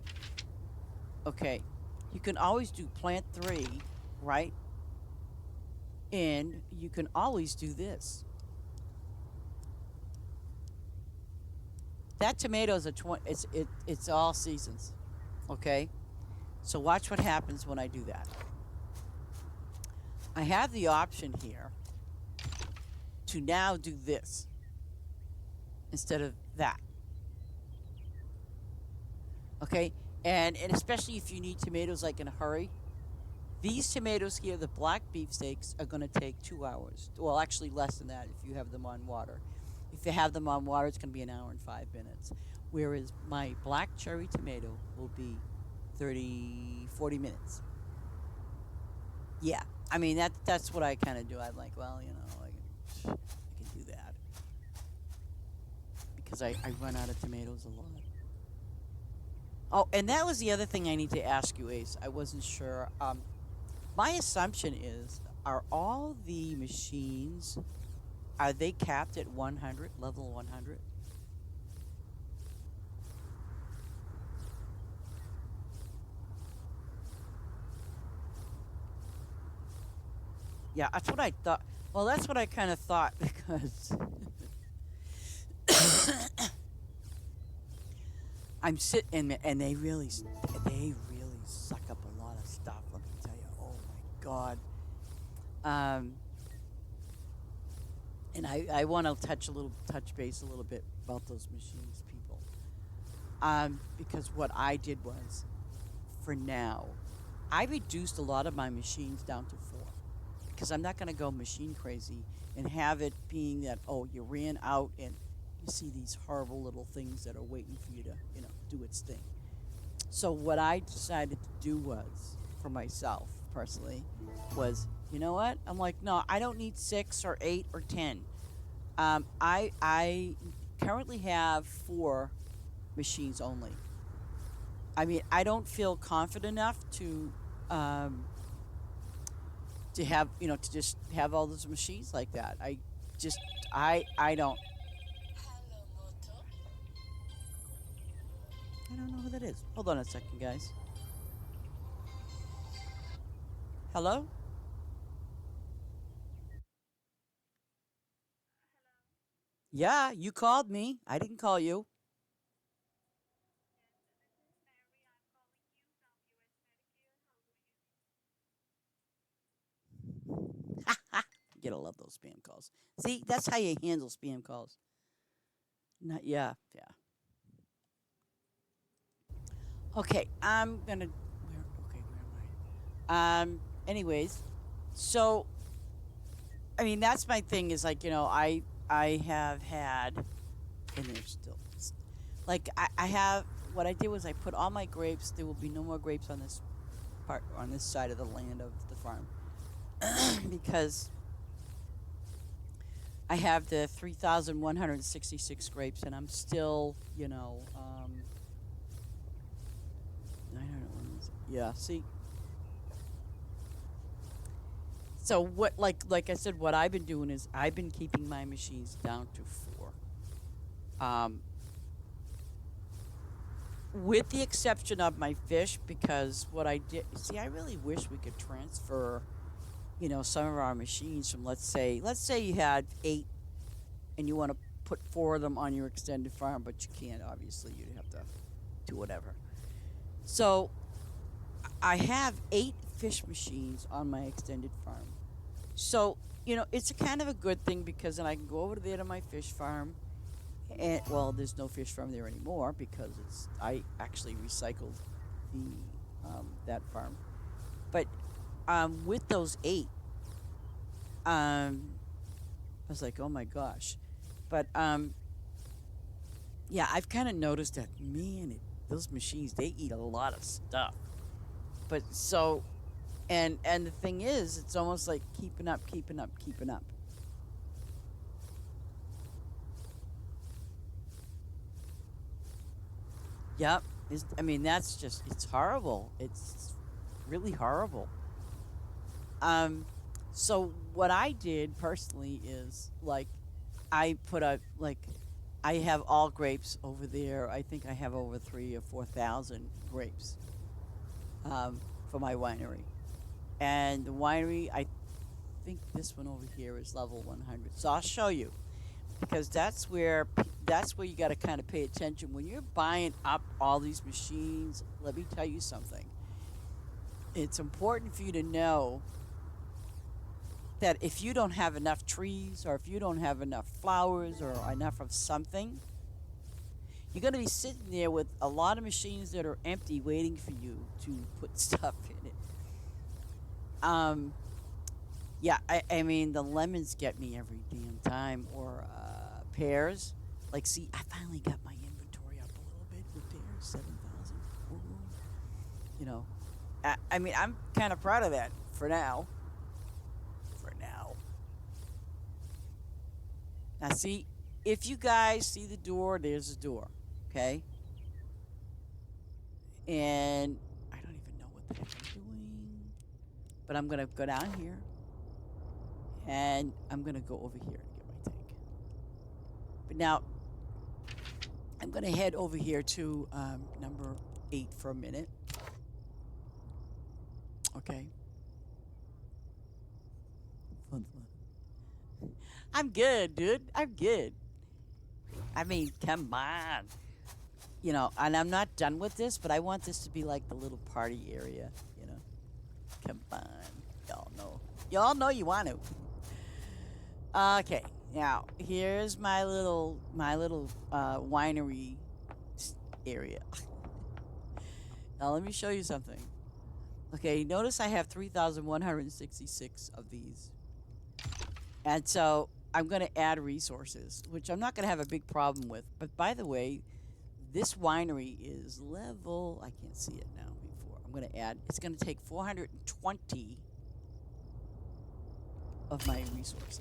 S1: okay, you can always do plant 3, right? And you can always do this. That tomatoes are it's all seasons. Okay? So watch what happens when I do that. I have the option here to now do this instead of that. Okay? And especially if you need tomatoes like in a hurry, these tomatoes here, the black beefsteaks, are going to take 2 hours. Well, actually less than that if you have them on water. If you have them on water, it's going to be an hour and 5 minutes. Whereas my black cherry tomato will be 30, 40 minutes. Yeah. I mean, that's what I kind of do. I'm like, well, I can do that. Because I run out of tomatoes a lot. Oh, and that was the other thing I need to ask you, Ace. I wasn't sure. My assumption is, are all the machines, are they capped at 100, level 100? Yeah, that's what I thought. Well, that's what I kind of thought because I'm sitting and they really suck up a lot of stuff. Let me tell you. Oh my God. Um, and I want to touch base a little bit about those machines, people. Because what I did was, for now, I reduced a lot of my machines down to 4 because I'm not going to go machine crazy and have it being that, oh, you ran out and you see these horrible little things that are waiting for you to, do its thing. So what I decided to do was, for myself personally, was, you know what? I'm like, no, I don't need 6 or 8 or 10. I currently have 4 machines only. I mean, I don't feel confident enough to um, to have to just have all those machines like that. Just I don't I don't know who that is. Hold on a second, guys. Hello? Yeah, you called me. I didn't call you. You gotta love those spam calls. See, that's how you handle spam calls. Not yeah, yeah. Okay, I'm gonna. Okay, where am I? Anyways, so I mean, that's my thing. Is like I have had, and there's still like I have. What I did was I put all my grapes. There will be no more grapes on this part on this side of the land of the farm because I have the 3,166 grapes, and I'm still, 900 yeah. See, so what, like I said, what I've been doing is I've been keeping my machines down to four, um, with the exception of my fish, because what I did, see, I really wish we could transfer, some of our machines from, let's say you had eight and you want to put four of them on your extended farm, but you can't. Obviously, you'd have to do whatever. So I have eight fish machines on my extended farm. So it's a kind of a good thing because then I can go over there to my fish farm, and well, there's no fish farm there anymore because I actually recycled the that farm. But with those eight, I was like, oh my gosh. But yeah, I've kind of noticed that, man, those machines, they eat a lot of stuff. But so, and the thing is, it's almost like keeping up, keeping up, keeping up. Yep. I mean, it's horrible. It's really horrible. Um, so what I did personally is like, I put a like, I have all grapes over there. I think I have over 3 or 4 thousand grapes for my winery, and the winery, I think this one over here is level 100. So I'll show you because that's where you got to kind of pay attention when you're buying up all these machines. Let me tell you something. It's important for you to know that if you don't have enough trees or if you don't have enough flowers or enough of something, you're going to be sitting there with a lot of machines that are empty waiting for you to put stuff in it. Um, yeah, I mean, the lemons get me every damn time, or pears. Like, see, I finally got my inventory up a little bit with pears, 7,000. Ooh. You know, I mean, I'm kind of proud of that for now. For now. Now, see, if you guys see the door, there's a door, okay? And I don't even know what the heck I'm doing, but I'm gonna go down here, and I'm gonna go over here and get my tank. But now I'm gonna head over here to number 8 for a minute, okay? Fun, fun. I'm good, dude. I'm good. I mean, come on. And I'm not done with this, but I want this to be like the little party area, you know. Come on. Y'all know. Y'all know you want to. Okay. Now, here's my little winery area. Now, let me show you something. Okay, notice I have 3,166 of these. And so I'm going to add resources, which I'm not going to have a big problem with. But by the way, this winery is level, I can't see it now before. I'm going to add, it's going to take 420 of my resources.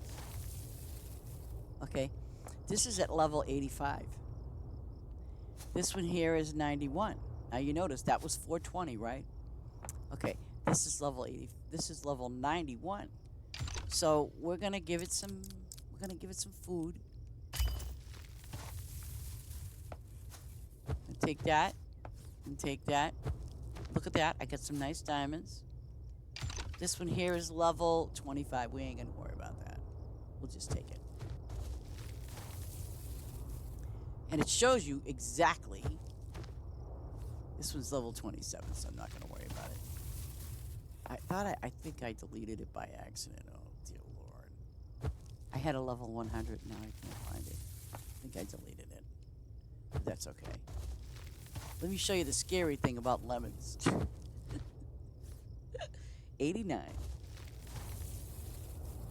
S1: Okay, this is at level 85. This one here is 91. Now you notice that was 420, right? Okay, This is level 80. This is level 91. So we're gonna give it some. We're gonna give it some food. And take that. And take that. Look at that. I got some nice diamonds. This one here is level 25. We ain't gonna worry about that. We'll just take it. And it shows you exactly. This one's level 27, so I'm not gonna worry about it. I think I deleted it by accident. Oh dear Lord. I had a level 100, now I can't find it. I think I deleted it. But that's okay. Let me show you the scary thing about lemons. 89.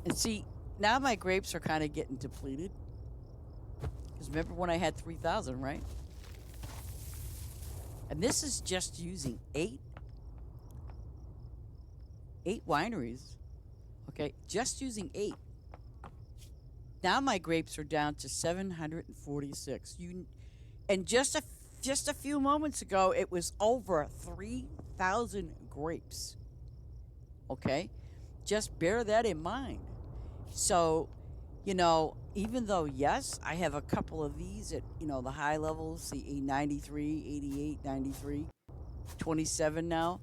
S1: And see, now my grapes are kind of getting depleted. Because remember when I had 3,000, right? And this is just using eight wineries. Okay, just using 8. Now my grapes are down to 746. And just a few moments ago, it was over 3,000 grapes. Okay, just bear that in mind. So, even though yes, I have a couple of these at the high levels, the 93, 88, 93, 27 now.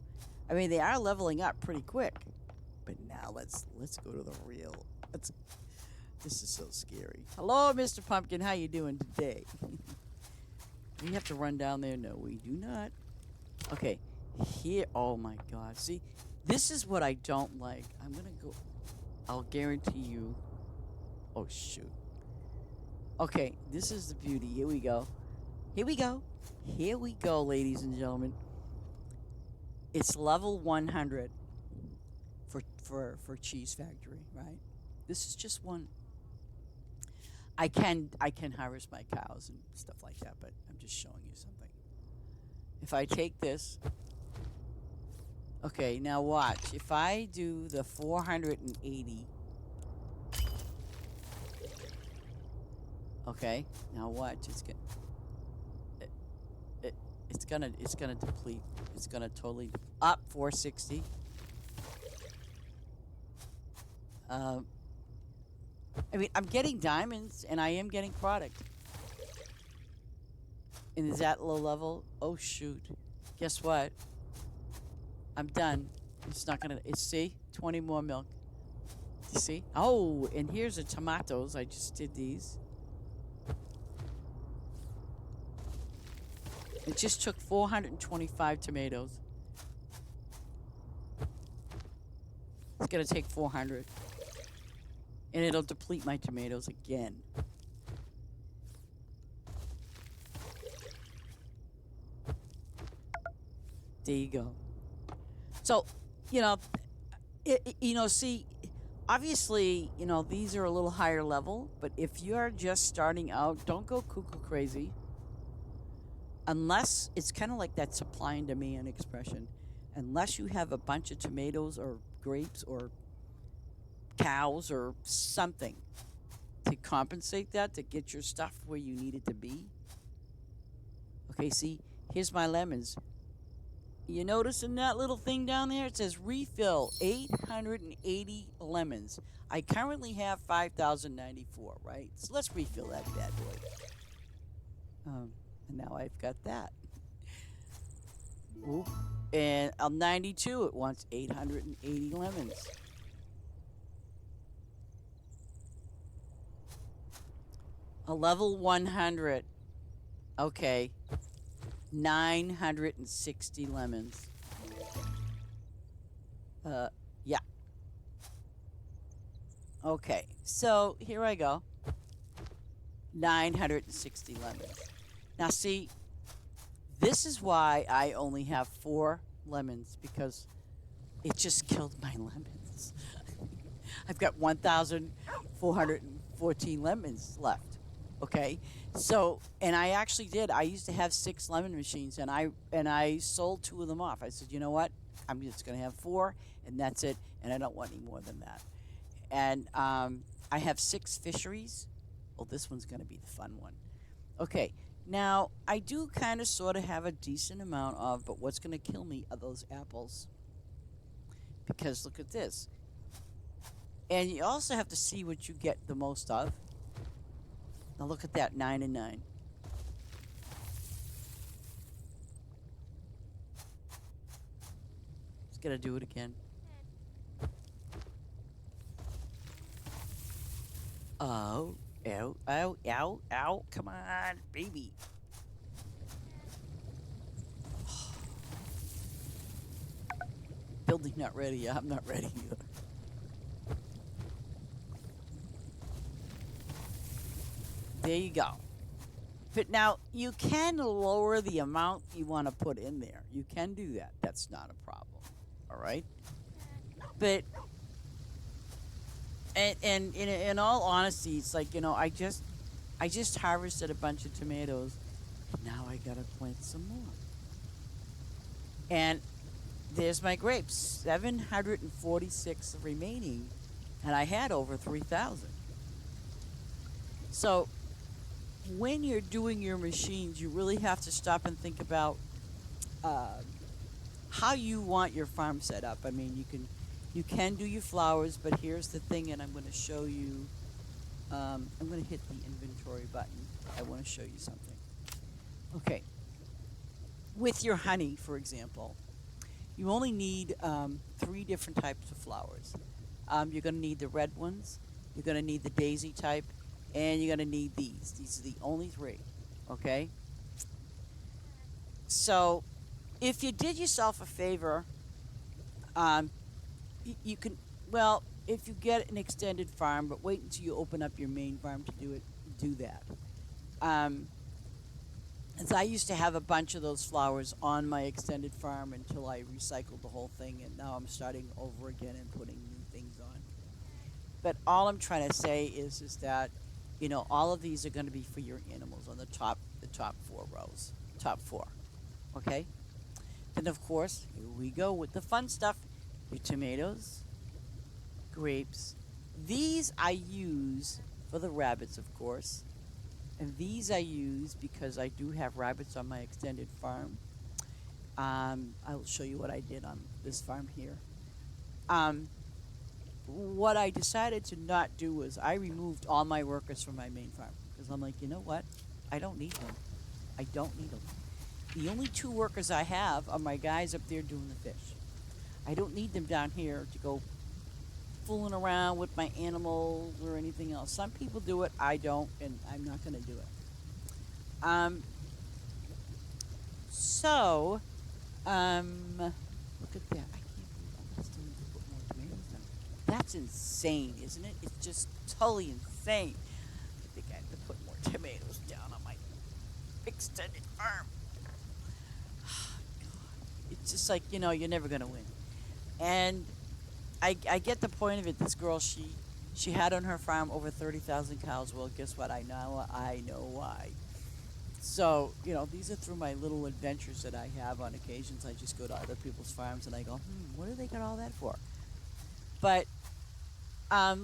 S1: I mean, they are leveling up pretty quick. But now let's go to the real. This is so scary. Hello, Mr. Pumpkin. How you doing today? We have to run down there. No, we do not. Okay, here. Oh my God. See, this is what I don't like. I'm gonna go. I'll guarantee you. Oh shoot. Okay, this is the beauty. Here we go. Here we go. Here we go, ladies and gentlemen. It's level 100 for Cheese Factory, right? This is just one. I can harvest my cows and stuff like that, but I'm just showing you something. If I take this, okay, now watch. If I do the 480, okay, now watch. It's gonna deplete. It's gonna totally up 460. I mean, I'm getting diamonds and I am getting product. And is that low level? Oh shoot! Guess what? I'm done. It's not gonna. See, 20 more milk. You see? Oh, and here's the tomatoes. I just did these. It just took 425 tomatoes. It's gonna take 400. And it'll deplete my tomatoes again. There you go. So, see, obviously, these are a little higher level, but if you're just starting out, don't go cuckoo crazy. Unless it's kind of like that supply and demand expression. Unless you have a bunch of tomatoes or grapes or cows or something to compensate that, to get your stuff where you need it to be. Okay, see, here's my lemons. You noticing that little thing down there? It says refill 880 lemons. I currently have 5,094, right? So let's refill that bad boy. And now I've got that. Oop. And on 92, it wants 880 lemons. A level 100. Okay. 960 lemons. Yeah. Okay. So here I go. 960 lemons. Now see, this is why I only have 4 lemons, because it just killed my lemons. I've got 1,414 lemons left. Okay, so, and I actually did. I used to have 6 lemon machines, and I sold 2 of them off. I said, you know what? I'm just gonna have 4, and that's it. And I don't want any more than that. And I have 6 fisheries. Well, this one's gonna be the fun one. Okay, now I do kind of sort of have a decent amount of, but what's gonna kill me are those apples. because look at this. And you also have to see what you get the most of. Now look at that, 9 and 9. Just gotta do it again. Oh, ow, ow, ow, ow. Come on, baby. Building not ready. I'm not ready either. There you go. But now you can lower the amount you want to put in there. You can do that. That's not a problem. All right. But and in all honesty, it's like I just harvested a bunch of tomatoes, and now I gotta plant some more. And there's my grapes, 746 remaining, and I had over 3,000. So when you're doing your machines, you really have to stop and think about uh, how you want your farm set up. I mean, you can do your flowers, but here's the thing, and I'm going to show you. I'm going to hit the inventory button. I want to show you something. Okay, with your honey, for example, you only need three different types of flowers. You're going to need the red ones. You're going to need the daisy type, and you're going to need these. These are the only three. Okay. So if you did yourself a favor, um, you can, well, if you get an extended farm, but wait until you open up your main farm to do it, do that. Um, as I used to have a bunch of those flowers on my extended farm until I recycled the whole thing, and now I'm starting over again and putting new things on. But all I'm trying to say is that, all of these are going to be for your animals on the top four rows, top four. Okay. Then of course, here we go with the fun stuff. Your tomatoes, grapes. These I use for the rabbits, of course. And these I use because I do have rabbits on my extended farm. I'll show you what I did on this farm here. Um, what I decided to not do was I removed all my workers from my main farm because I'm like, you know what? I don't need them. I don't need them. The only two workers I have are my guys up there doing the fish. I don't need them down here to go fooling around with my animals or anything else. Some people do it, I don't, and I'm not going to do it. Um, so, look at that. I can't believe I still need to put more tomatoes down. That's insane, isn't it? It's just totally insane. I think I have to put more tomatoes down on my extended farm. It's just like, you're never going to win. And I get the point of it. This girl, she had on her farm over 30,000 cows. Well, guess what? I know why. So, these are through my little adventures that I have on occasions. I just go to other people's farms and I go, what do they got all that for? But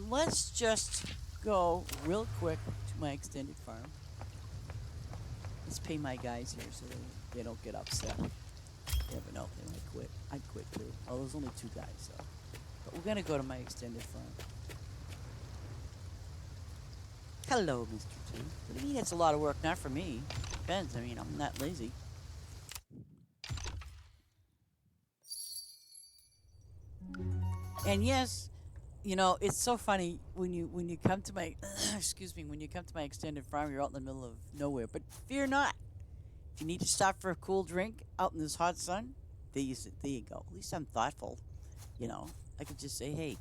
S1: let's just go real quick to my extended farm. Let's pay my guys here so they don't get upset. You never know, they might quit. I'd quit too. Oh, there's only two guys, so. But we're gonna go to my extended farm. Hello, Mr. Two. What do you mean it's a lot of work? Not for me. Depends. I mean, I'm not lazy. And yes, it's so funny when you come to my excuse me, when you come to my extended farm, you're out in the middle of nowhere. But fear not. If you need to stop for a cool drink out in this hot sun, there you go. At least I'm thoughtful. I could just say, hey,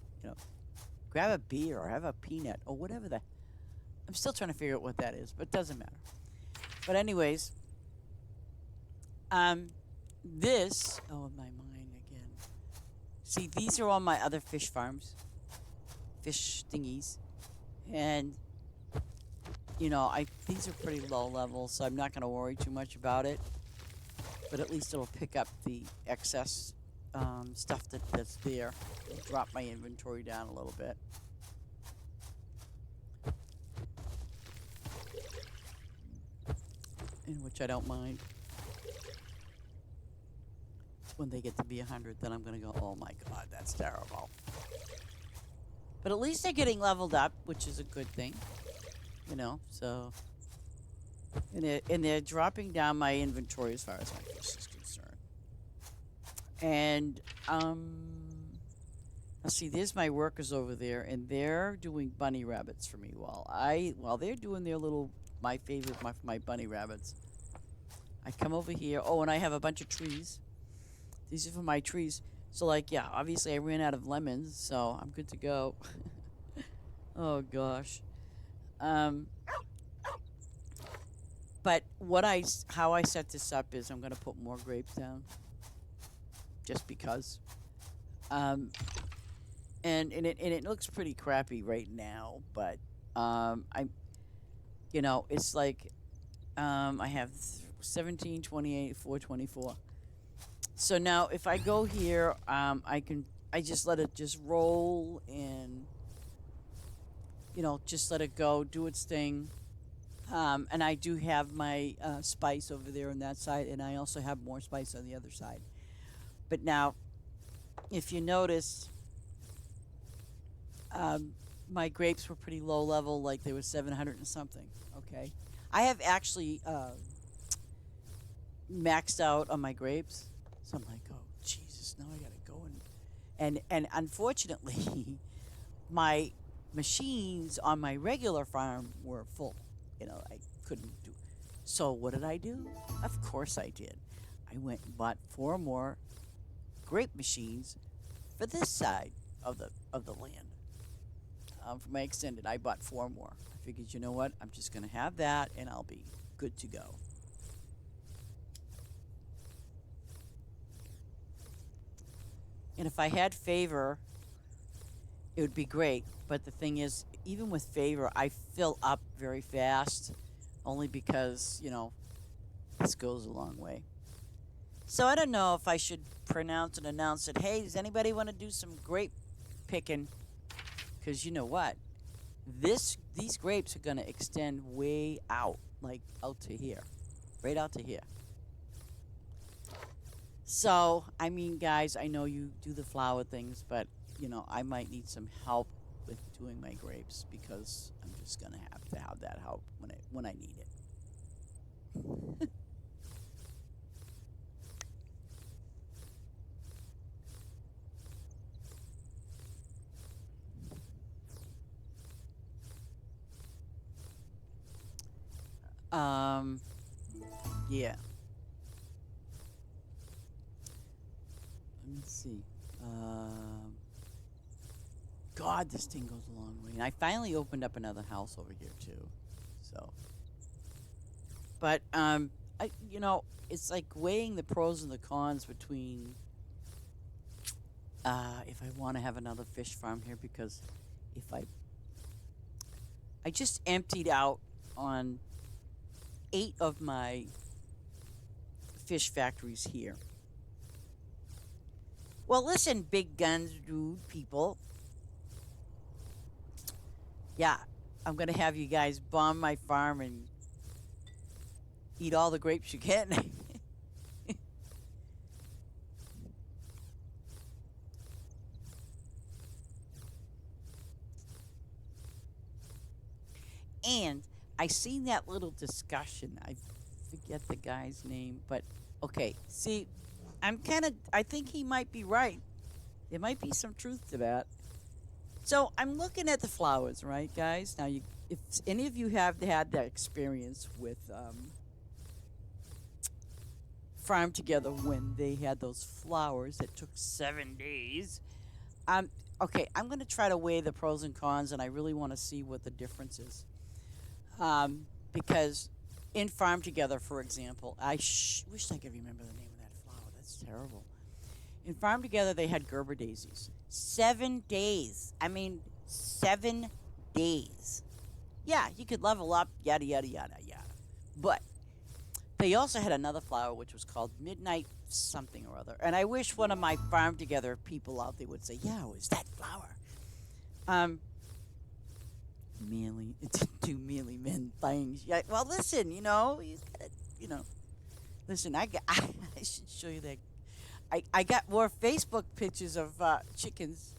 S1: grab a beer or have a peanut or whatever the. I'm still trying to figure out what that is, but it doesn't matter. But anyways, this. Oh, my mind again. See, these are all my other fish farms, fish thingies, and these are pretty low level, so I'm not going to worry too much about it. But at least it'll pick up the excess stuff that's there. It'll drop my inventory down a little bit. In which I don't mind. when they get to be 100, then I'm going to go, oh my God, that's terrible. But at least they're getting leveled up, which is a good thing, So, and they're dropping down my inventory as far as my fish is concerned. And let's see, there's my workers over there, and they're doing bunny rabbits for me while they're doing their little my favorite my bunny rabbits. I come over here. Oh, and I have a bunch of trees. These are for my trees. So, like, yeah, obviously I ran out of lemons, so I'm good to go. Oh gosh. Um, but how I set this up is I'm gonna put more grapes down, just because. Um, and it looks pretty crappy right now, but it's like I have 17, 28, 424. So now if I go here, I just let it just roll and just let it go, do its thing. And I do have my spice over there on that side, and I also have more spice on the other side. But now, if you notice, my grapes were pretty low level, like they were 700 and something. Okay, I have actually maxed out on my grapes, so I'm like, oh Jesus, now I gotta go and unfortunately, my machines on my regular farm were full. I couldn't do. So what did I do? Of course I did. I went and bought 4 more grape machines for this side of the land. For my extended, I bought 4 more. I figured, you know what? I'm just gonna have that, and I'll be good to go. And if I had favor, it would be great. But the thing is, even with favor, I fill up very fast, only because, this goes a long way. So I don't know if I should pronounce and announce it. Hey, does anybody want to do some grape picking? Because you know what? These grapes are going to extend way out, like out to here. Right out to here. So, I mean, guys, I know you do the flower things, but, I might need some help with doing my grapes, because I'm just going to have that help when I need it. um, yeah. Let me see. God, this thing goes a long way. And I finally opened up another house over here too. So, but it's like weighing the pros and the cons between if I want to have another fish farm here, because if I just emptied out on 8 of my fish factories here. Well, listen, big guns, dude, people. Yeah, I'm going to have you guys bomb my farm and eat all the grapes you can. And I seen that little discussion. I forget the guy's name, but okay. See, I think he might be right. There might be some truth to that. So I'm looking at the flowers, right, guys? Now, if any of you have had that experience with Farm Together when they had those flowers that took 7 days, okay, I'm going to try to weigh the pros and cons, and I really want to see what the difference is. Because in Farm Together, for example, I wish I could remember the name of that flower. That's terrible. In Farm Together, they had Gerber daisies. 7 days. I mean, 7 days. Yeah, you could level up, yada, yada, yada, yada. But they also had another flower which was called Midnight something or other. And I wish one of my Farm Together people out there would say, yeah, it was that flower. It's 2 mealy men things. Yeah, well, listen, you gotta, listen, I should show you that. I got more Facebook pictures of chickens.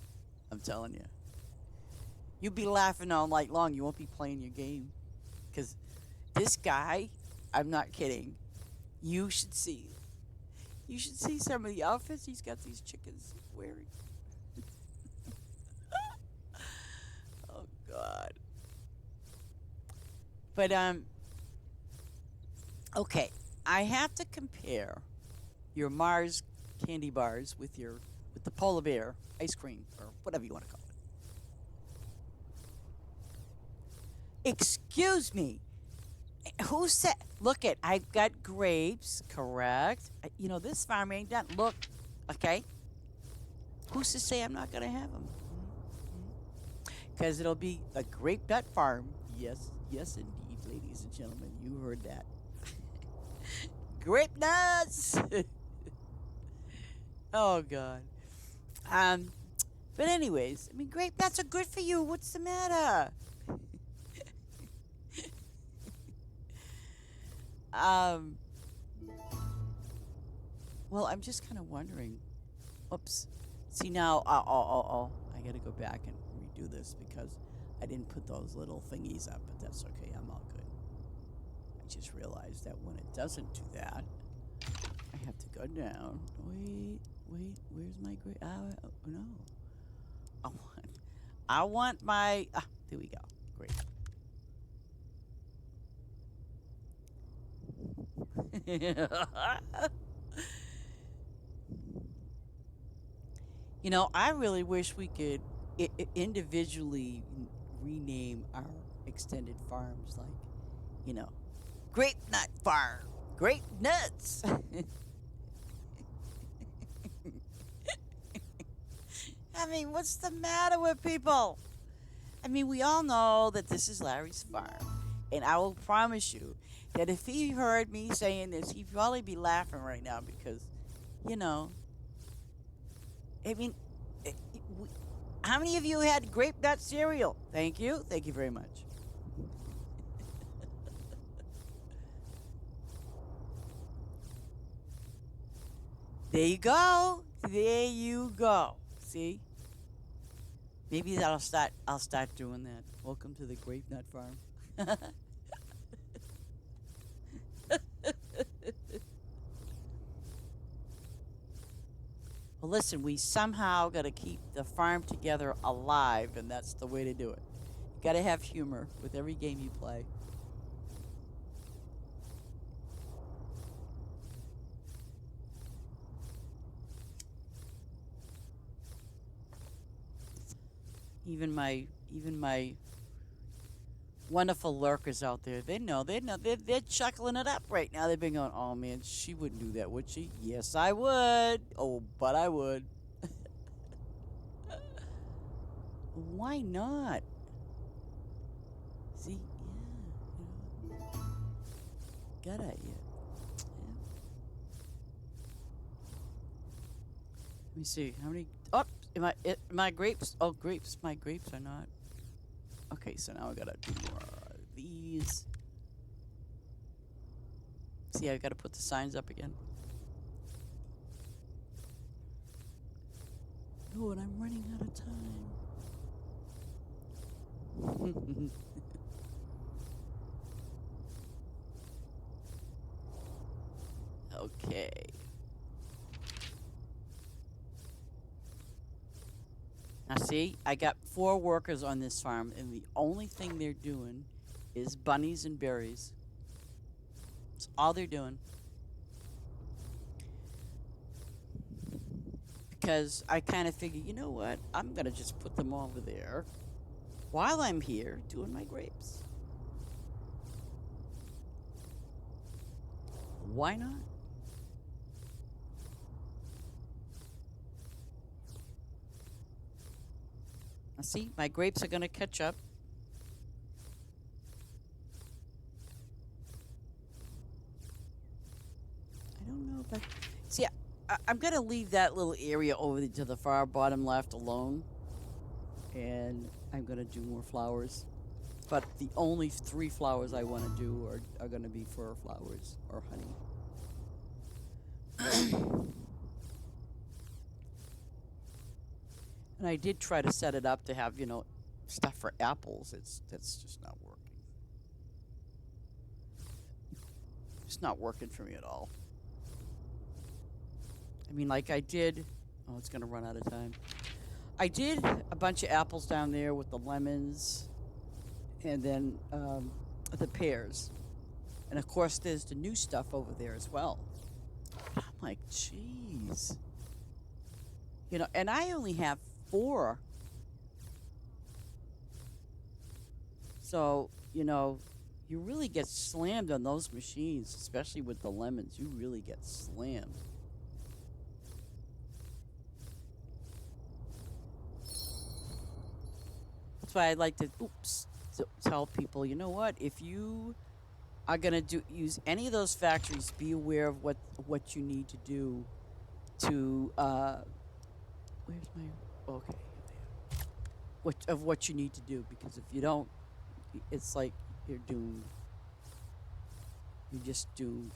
S1: I'm telling you. You'll be laughing all night long. You won't be playing your game. Because this guy, I'm not kidding. You should see. You should see some of the outfits he's got these chickens wearing. Oh God. But okay. I have to compare your Mars candy bars with the polar bear ice cream or whatever you want to call it. Excuse me. Who said? Look it. I've got grapes. Correct. You know this farm ain't done. Look. Okay. Who's to say I'm not gonna have them? Because it'll be a grape nut farm. Yes. Yes, indeed, ladies and gentlemen. You heard that. Grape nuts. Oh God. Um. But anyways, I mean, grape nuts are good for you. What's the matter? Um. Well, I'm just kind of wondering. Oops. See now, I gotta go back and redo this because I didn't put those little thingies up, but that's okay. I'm all good. I just realized that when it doesn't do that, I have to go down. Wait, where's my grade? Oh no. I want, I want my. There we go. Great. You know, I really wish we could individually rename our extended farms like, you know, Grape Nut Farm, Grape Nuts. I mean, what's the matter with people? I mean, we all know that this is Larry's farm. And I will promise you that if he heard me saying this, he'd probably be laughing right now because, you know, I mean, eh, we- how many of you had grape nut cereal? Thank you. Thank you very much. There you go. There you go. See? Maybe I'll start doing that. Welcome to the grape nut farm. Well, listen, we somehow got to keep the farm together alive, and that's the way to do it. You got to have humor with every game you play. Even my wonderful lurkers out there, they know, they're chuckling it up right now. They've been going, "Oh man, she wouldn't do that, would she?" Yes, I would. Oh, but I would. Why not? See, yeah, good idea. Yeah. Let me see how many. Oh, my grapes? Oh, grapes. My grapes are not. Okay, so now I gotta do more of these. See, I gotta put the signs up again. Oh, and I'm running out of time. Okay. Now, see, I got 4 workers on this farm, and the only thing they're doing is bunnies and berries. That's all they're doing. Because I kind of figure, you know what? I'm going to just put them over there while I'm here doing my grapes. Why not? Now, see, my grapes are going to catch up. I don't know if I. See, I'm going to leave that little area over to the far bottom left alone. And I'm going to do more flowers. But the only 3 flowers I want to do are going to be fir flowers or honey. And I did try to set it up to have, stuff for apples. That's just not working. It's not working for me at all. I mean, like I did. Oh, it's gonna run out of time. I did a bunch of apples down there with the lemons, and then the pears, and of course there's the new stuff over there as well. I'm like, jeez, and I only have four, so you really get slammed on those machines, especially with the lemons. You really get slammed. That's why I like to, tell people, you know what? If you are gonna use any of those factories, be aware of what you need to do to where's my okay what you need to do, because if you don't, it's like you're doomed. You just doomed.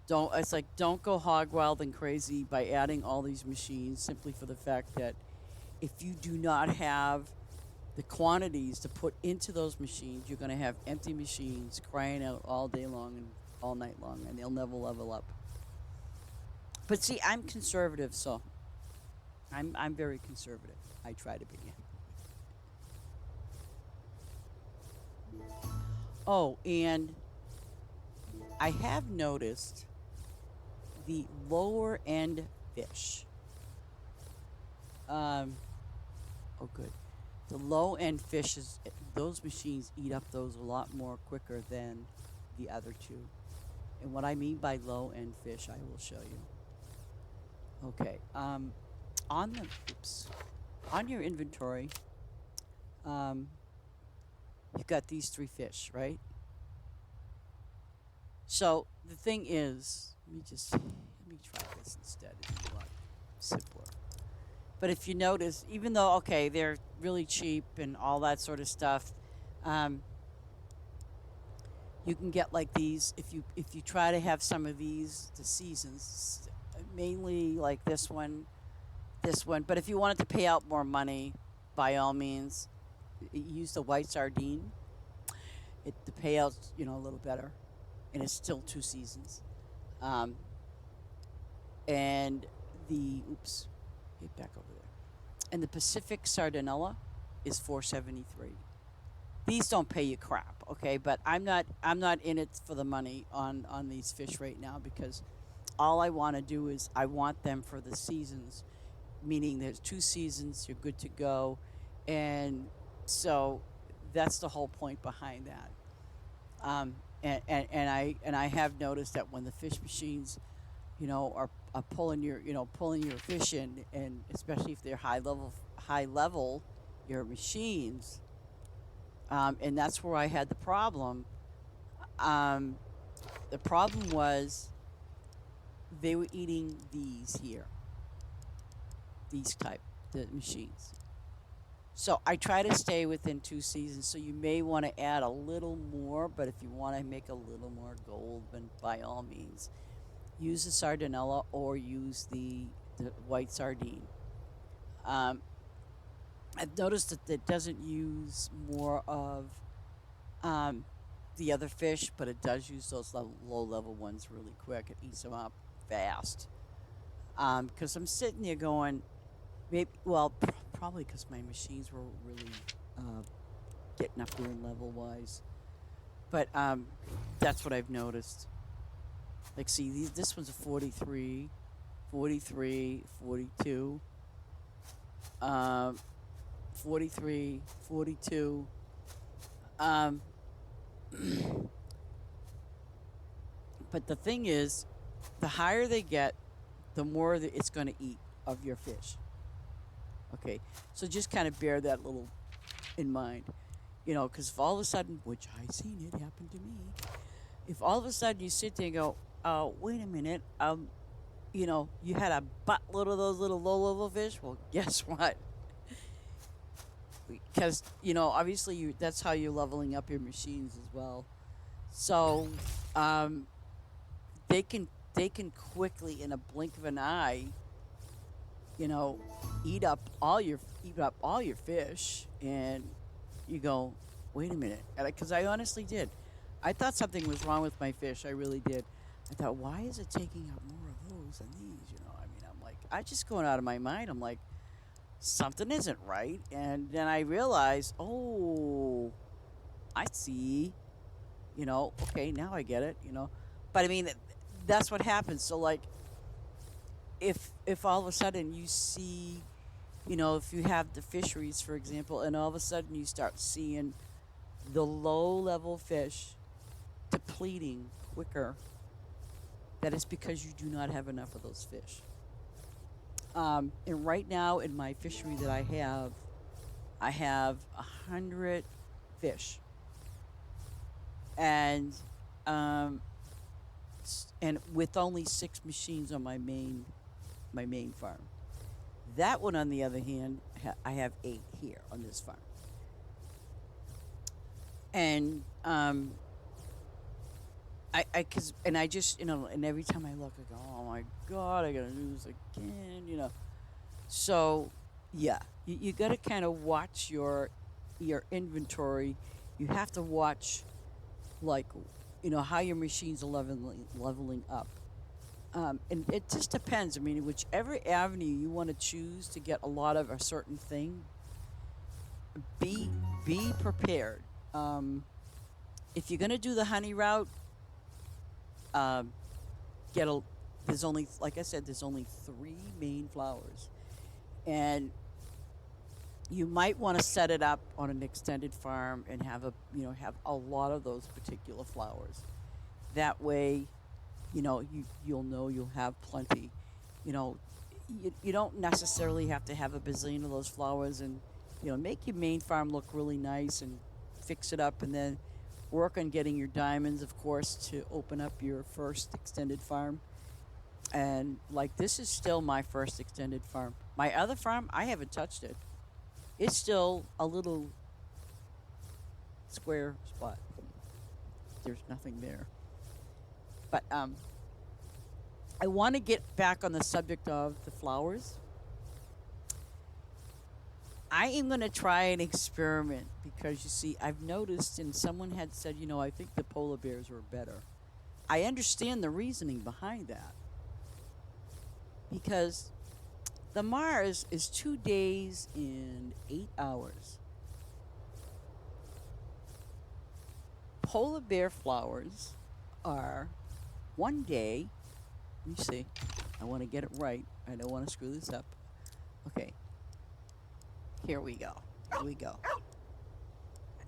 S1: Don't It's like, don't go hog wild and crazy by adding all these machines simply for the fact that if you do not have the quantities to put into those machines, you're going to have empty machines crying out all day long and all night long, and they'll never level up. But see, I'm conservative, so I'm very conservative. I try to be. Oh, and I have noticed the lower end fish. Um, oh, good. The low end fishes, those machines eat up those a lot more quicker than the other two. And what I mean by low end fish, I will show you. Okay. On the oops, on your inventory, um, you've got these three fish, right? So the thing is, let me try this instead. It's a lot simpler. But if you notice, even though okay, they're really cheap and all that sort of stuff, um, you can get like these if you try to have some of these the seasons, mainly like this one. But if you wanted to pay out more money, by all means, use the white sardine. The payouts a little better, and it's still two seasons. Um, and the oops, get back over there. And the Pacific Sardinella is 473. These don't pay you crap, okay? But I'm not in it for the money on these fish right now, because all I want to do is I want them for the seasons, meaning there's two seasons, you're good to go, and so that's the whole point behind that. And I have noticed that when the fish machines, are pulling your fish in, and especially if they're high level, your machines, and that's where I had the problem. Um, the problem was they were eating these here, these type the machines. So I try to stay within two seasons. So you may want to add a little more, but if you want to make a little more gold, then by all means, use the sardinella or use the white sardine. Um, I've noticed that it doesn't use more of um, the other fish, but it does use those low level ones really quick. It eats them up fast. Because I'm sitting there going, maybe, well, probably because my machines were really uh, getting up there in level wise. But that's what I've noticed. Like, see, this one's a 43, 43, 42, um, 43, 42. Um, but the thing is, the higher they get, the more that it's going to eat of your fish. Okay, so just kind of bear that little in mind, because if all of a sudden, which I seen it happen to me, if all of a sudden you sit there and go, oh, wait a minute, you had a buttload of those little low level fish. Well, guess what? Because obviously that's how you're leveling up your machines as well. So um, they can quickly, in a blink of an eye, you know, eat up all your fish, and you go, wait a minute, because I honestly did. I thought something was wrong with my fish. I really did. I thought, why is it taking up more of those than these? I mean, I'm like, I just going out of my mind. I'm like, something isn't right, and then I realized, oh, I see. Okay, now I get it. But I mean, that's what happens. So like, if all of a sudden you see, if you have the fisheries, for example, and all of a sudden you start seeing the low level fish depleting quicker, that is because you do not have enough of those fish. And right now in my fishery that I have 100 fish, and um, and with only 6 machines on my main farm. That one, on the other hand, I have 8 here on this farm, and cause, and I just, and every time I look, I go, oh my god, I gotta do this again. So, yeah, you got to kind of watch your inventory. You have to watch, like, how your machines are leveling up. And it just depends. I mean, whichever avenue you want to choose to get a lot of a certain thing, be be prepared. Um, if you're gonna do the honey route, um, get a. There's only, like I said, there's only 3 main flowers, and you might want to set it up on an extended farm and have a lot of those particular flowers. That way, you'll know you'll have plenty. You know, you don't necessarily have to have a bazillion of those flowers, and make your main farm look really nice and fix it up, and then work on getting your diamonds, of course, to open up your first extended farm. And like, this is still my first extended farm. My other farm, I haven't touched it. It's still a little square spot. There's nothing there. But I want to get back on the subject of the flowers. I am going to try an experiment because, you see, I've noticed, and someone had said, I think the polar bears were better. I understand the reasoning behind that because the Mars is 2 days and 8 hours. Polar bear flowers are 1 day. Let me see. I want to get it right. I don't want to screw this up. Okay. Here we go. Here we go.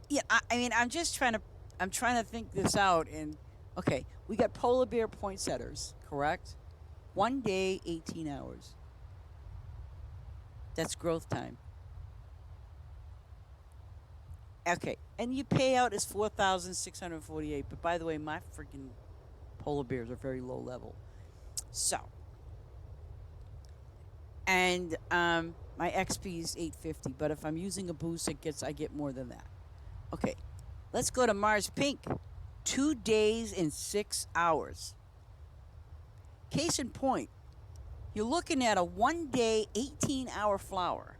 S1: Yeah, I mean, I'm trying to think this out. And okay, we got polar bear poinsettias, correct? 1 day, 18 hours. That's growth time. Okay, and your payout is 4,648. But by the way, my freaking polar bears are very low level. So, and my XP is 850. But if I'm using a boost, I get more than that. Okay, let's go to Mars Pink. 2 days and 6 hours. Case in point, you're looking at a 1 day, 18-hour flower.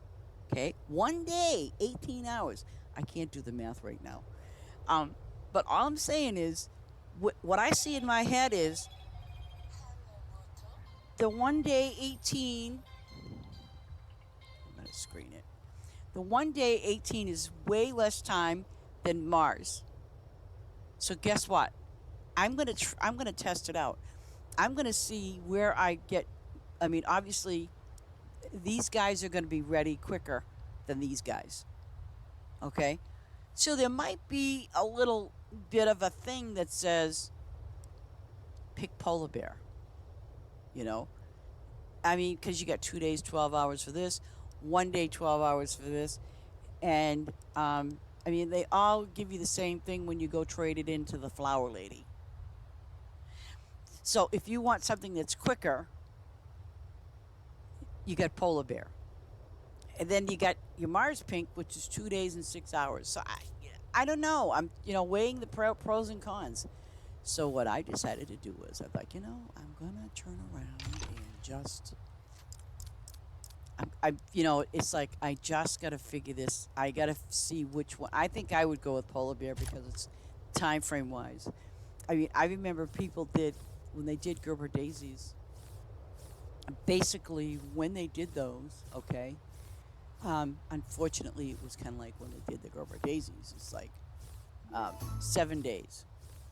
S1: Okay, 1 day, 18 hours. I can't do the math right now. Um, but all I'm saying is, what I see in my head is the 1 day, 18. I'm going to screen it. The 1 day, 18 is way less time than Mars. So guess what? I'm gonna test it out. I'm gonna see where I get. I mean, obviously, these guys are gonna be ready quicker than these guys. Okay, so there might be a little bit of a thing that says pick polar bear. You know, I mean, because you got 2 days, 12 hours for this, 1 day, 12 hours for this, and I mean, they all give you the same thing when you go trade it into the flower lady. So if you want something that's quicker, you got polar bear, and then you got your Mars pink, which is 2 days and 6 hours. So I don't know. I'm weighing the pros and cons. So what I decided to do was I thought, I'm gonna turn around and just it's like I just got to figure this. I got to see which one. I think I would go with polar bear because it's time frame wise. I mean, I remember people did when they did Gerber daisies. Basically, when they did those, okay. Unfortunately, it was kind of like when they did the Gerber daisies. It's like 7 days.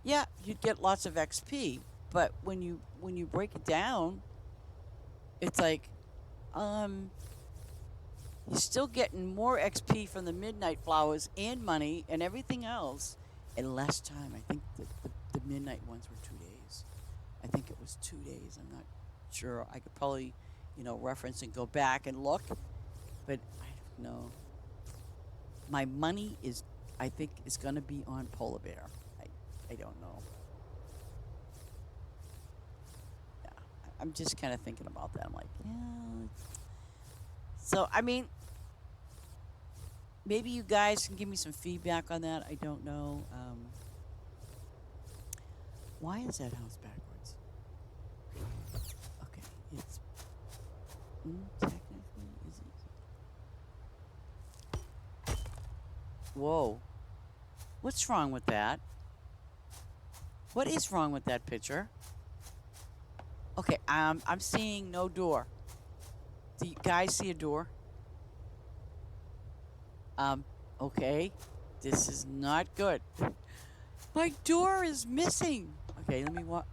S1: Yeah, you'd get lots of XP, but when you break it down, it's like um, you're still getting more XP from the midnight flowers and money and everything else in less time. I think the midnight ones were 2 days. I think it was 2 days. I'm not sure. I could probably, reference and go back and look, but I don't know. My money is, I think, is going to be on polar bear. I don't know. Yeah, I'm just kind of thinking about that. I'm like, yeah. So I mean, maybe you guys can give me some feedback on that. I don't know. Why is that house backwards? Okay, it's technically is it? Whoa, what's wrong with that? What is wrong with that picture? Okay, I'm seeing no door. Do you guys see a door? Um, okay, this is not good. My door is missing. Okay, let me what?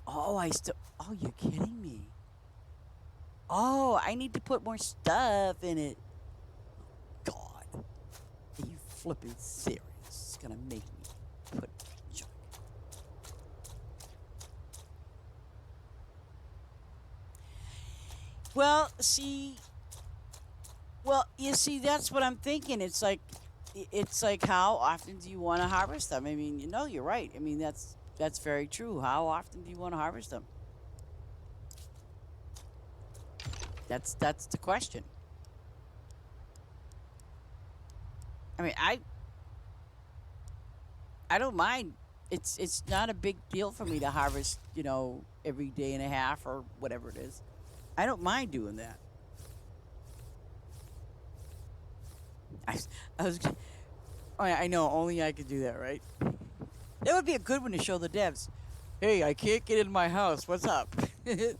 S1: Oh, I still. Oh, you're kidding me. Oh, I need to put more stuff in it. God, are you flipping serious? It's gonna make me put junk. Well, see, you see, that's what I'm thinking. It's like, how often do you want to harvest them? I mean, you're right. I mean, that's very true. How often do you want to harvest them? That's the question. I mean, I don't mind. It's not a big deal for me to harvest, every day and a half or whatever it is. I don't mind doing that. I, I was, oh, yeah, I know. Only I could do that, right? That would be a good one to show the devs. Hey, I can't get in my house. What's up? They'd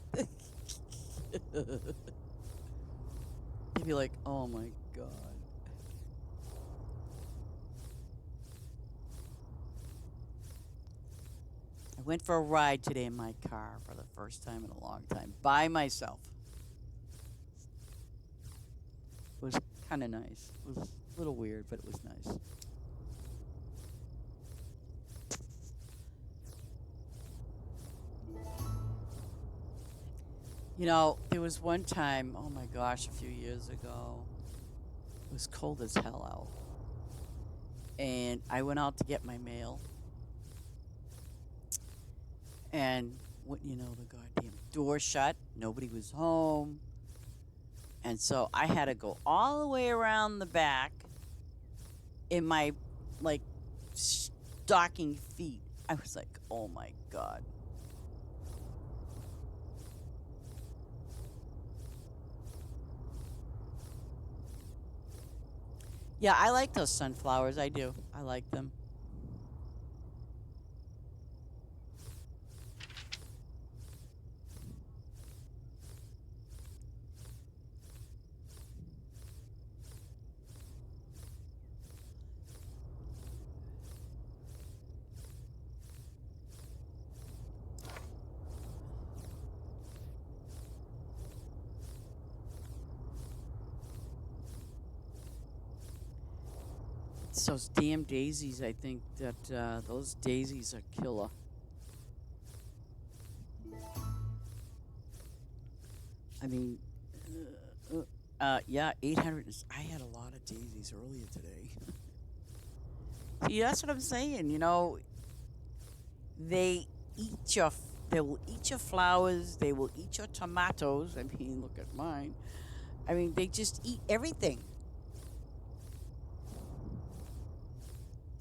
S1: be like, oh my god. I went for a ride today in my car for the first time in a long time by myself. It was kind of nice. It was a little weird, but it was nice. There was one time, oh my gosh, a few years ago, it was cold as hell out. And I went out to get my mail. And, the goddamn door shut. Nobody was home. And so I had to go all the way around the back in my, like, stocking feet. I was like, oh my God. Yeah, I like those sunflowers. I do. I like them. It's those damn daisies. I think that those daisies are killer. I mean, yeah, 800. I had a lot of daisies earlier today. See, that's what I'm saying. They eat your, they will eat your flowers. They will eat your tomatoes. I mean, look at mine. I mean, they just eat everything.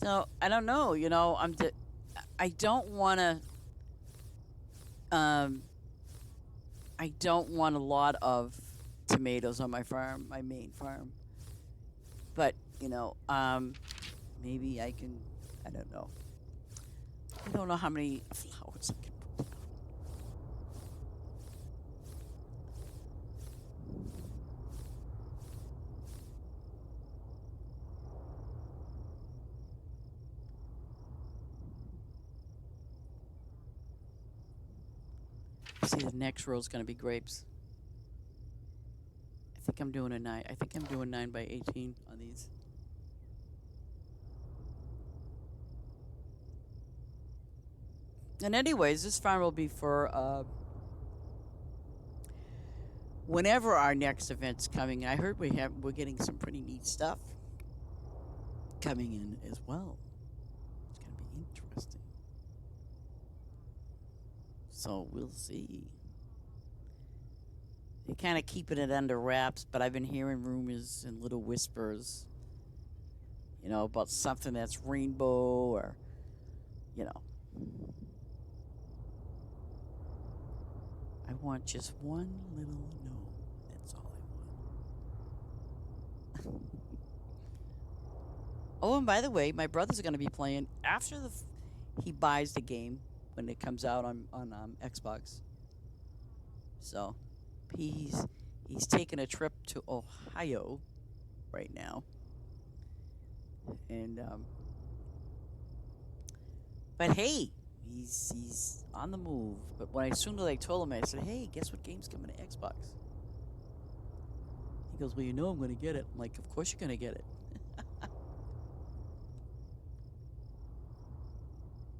S1: So I don't know. I don't want to. Um, I don't want a lot of tomatoes on my farm, my main farm. But, maybe I can, I don't know. I don't know how many flowers I can put down. See, the next row is going to be grapes. I think I'm doing a 9. I think I'm doing 9 by 18 on these. And anyways, this farm will be for whenever our next event's coming. I heard we're getting some pretty neat stuff coming in as well. It's gonna be interesting. So we'll see. They're kind of keeping it under wraps, but I've been hearing rumors and little whispers, about something that's rainbow or, you know. I want just one little no. That's all I want. Oh, and by the way, my brother's going to be playing after he buys the game when it comes out on Xbox. So he's taking a trip to Ohio right now, and but hey, he's on the move. But when as soon as I told him, I said, "Hey, guess what game's coming to Xbox?" He goes, "Well, I'm going to get it." I'm like, "Of course you're going to get it."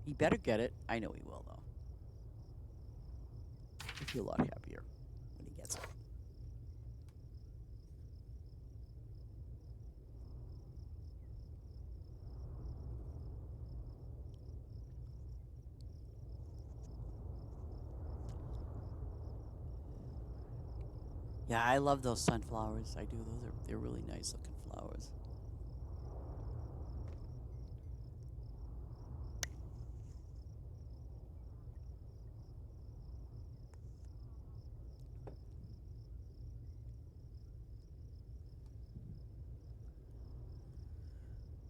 S1: He better get it. I know he will, though. He'll be a lot happier when he gets it. Yeah, I love those sunflowers. I do. They're really nice looking flowers.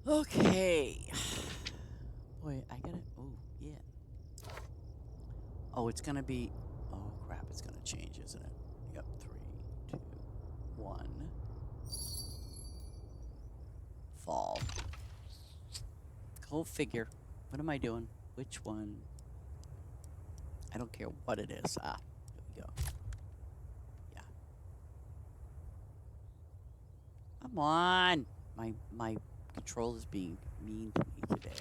S1: Okay. Boy, I gotta. Oh, yeah. Oh, it's gonna be. Oh, crap. It's gonna change, isn't it? Yep. 3, 2, 1. Fall. Go figure. What am I doing? Which one? I don't care what it is. Ah, there we go. Yeah. Come on. My control is being mean to me today.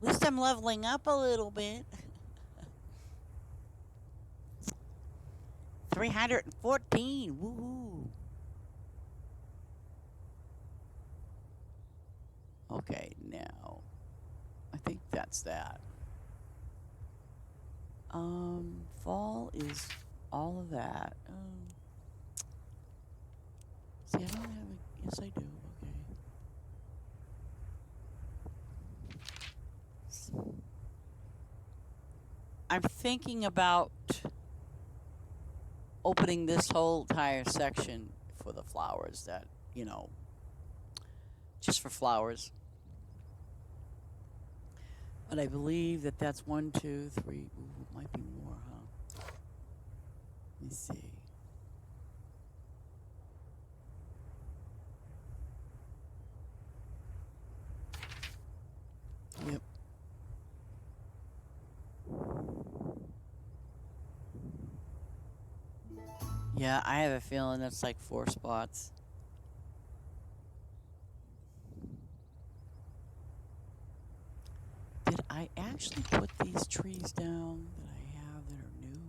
S1: At least I'm leveling up a little bit. 314. Woohoo. Okay, now I think that's that. Fall is all of that. See, I don't have a. Yes, I do. Okay. I'm thinking about opening this whole entire section for the flowers that, just for flowers. But I believe that that's 1, 2, 3. Ooh, it might be more, huh? Let me see. Yep. Yeah, I have a feeling that's like 4 spots. Did I actually put these trees down that I have that are new?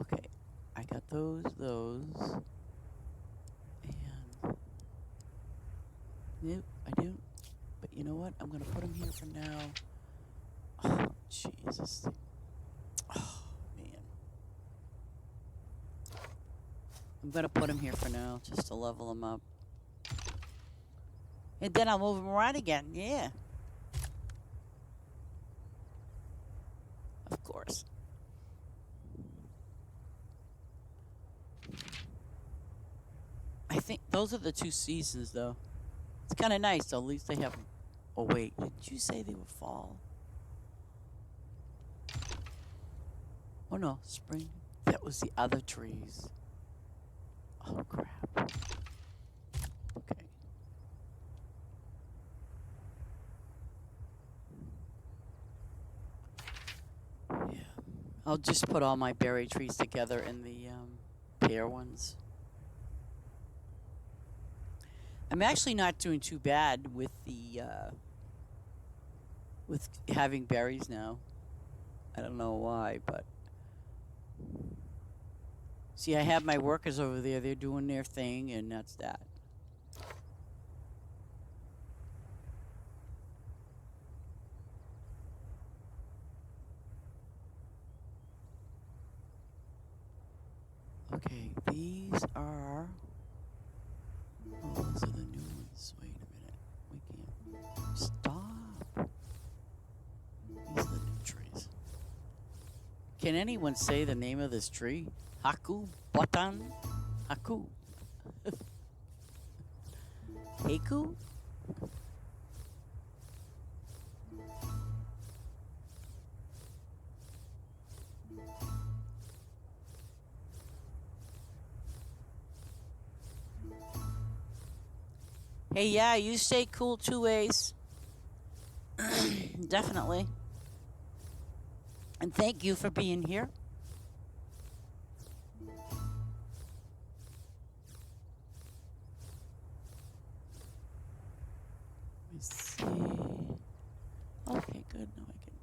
S1: Okay, I got those, and nope, I don't. But you know what? I'm gonna put them here for now. Oh, Jesus. Oh, man. I'm gonna put him here for now, just to level him up. And then I'll move him around again. Yeah, of course. I think those are the two seasons, though. It's kind of nice, though. At least they have. Oh wait, did you say they would fall? Oh no, spring. That was the other trees. Oh crap. Okay. Yeah. I'll just put all my berry trees together in the pear ones. I'm actually not doing too bad with the with having berries now. I don't know why, but see, I have my workers over there. They're doing their thing, and that's that. Okay, these are. Oh, those are the new ones. Wait a minute. We can't stop. These are the new trees. Can anyone say the name of this tree? Haku Botan? Haku. Heiku? Hey, yeah, you stay cool too, Ace. Definitely. And thank you for being here. Let me see. Okay, good. Now I can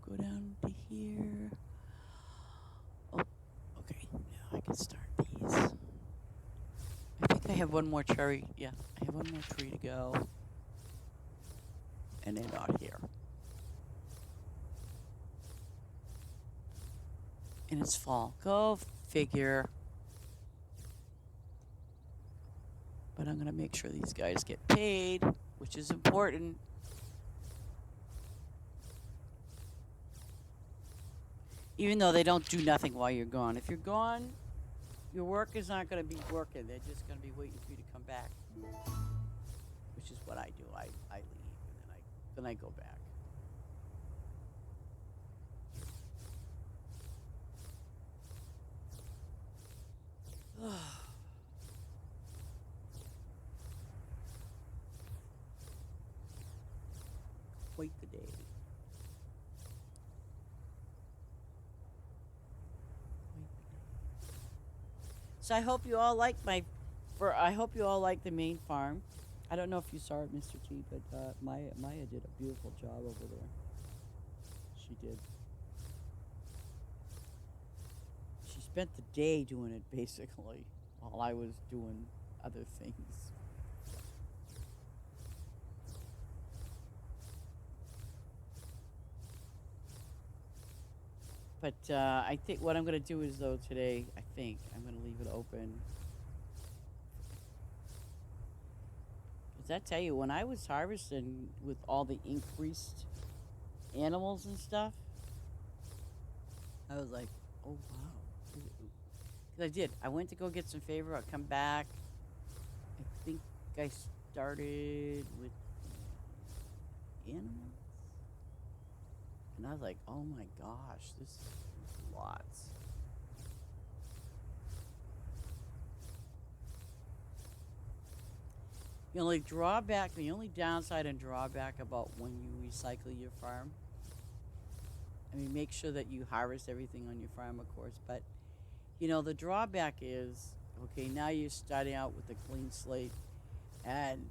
S1: go down to here. Oh, okay. Now I can start these. I think I have one more cherry. Yeah, I have one more tree to go. And they're not here. And it's fall. Go figure. But I'm going to make sure these guys get paid, which is important. Even though they don't do nothing while you're gone. If you're gone, your work is not going to be working. They're just going to be waiting for you to come back. Which is what I do. I leave and then I go back. Quite the day. So I hope you all like I hope you all like the main farm. I don't know if you saw it, Mr. T, but Maya did a beautiful job over there. She did. She spent the day doing it basically, while I was doing other things. But I think what I'm going to do is, though, today, I think I'm going to leave it open. Does that tell you, when I was harvesting with all the increased animals and stuff, I was like, oh, wow. Because I did. I went to go get some favor. I'll come back. I think I started with animals. And I was like, oh my gosh, this is lots. The only drawback, the only downside and drawback about when you recycle your farm, I mean, make sure that you harvest everything on your farm, of course, but, the drawback is, okay, now you're starting out with a clean slate, and,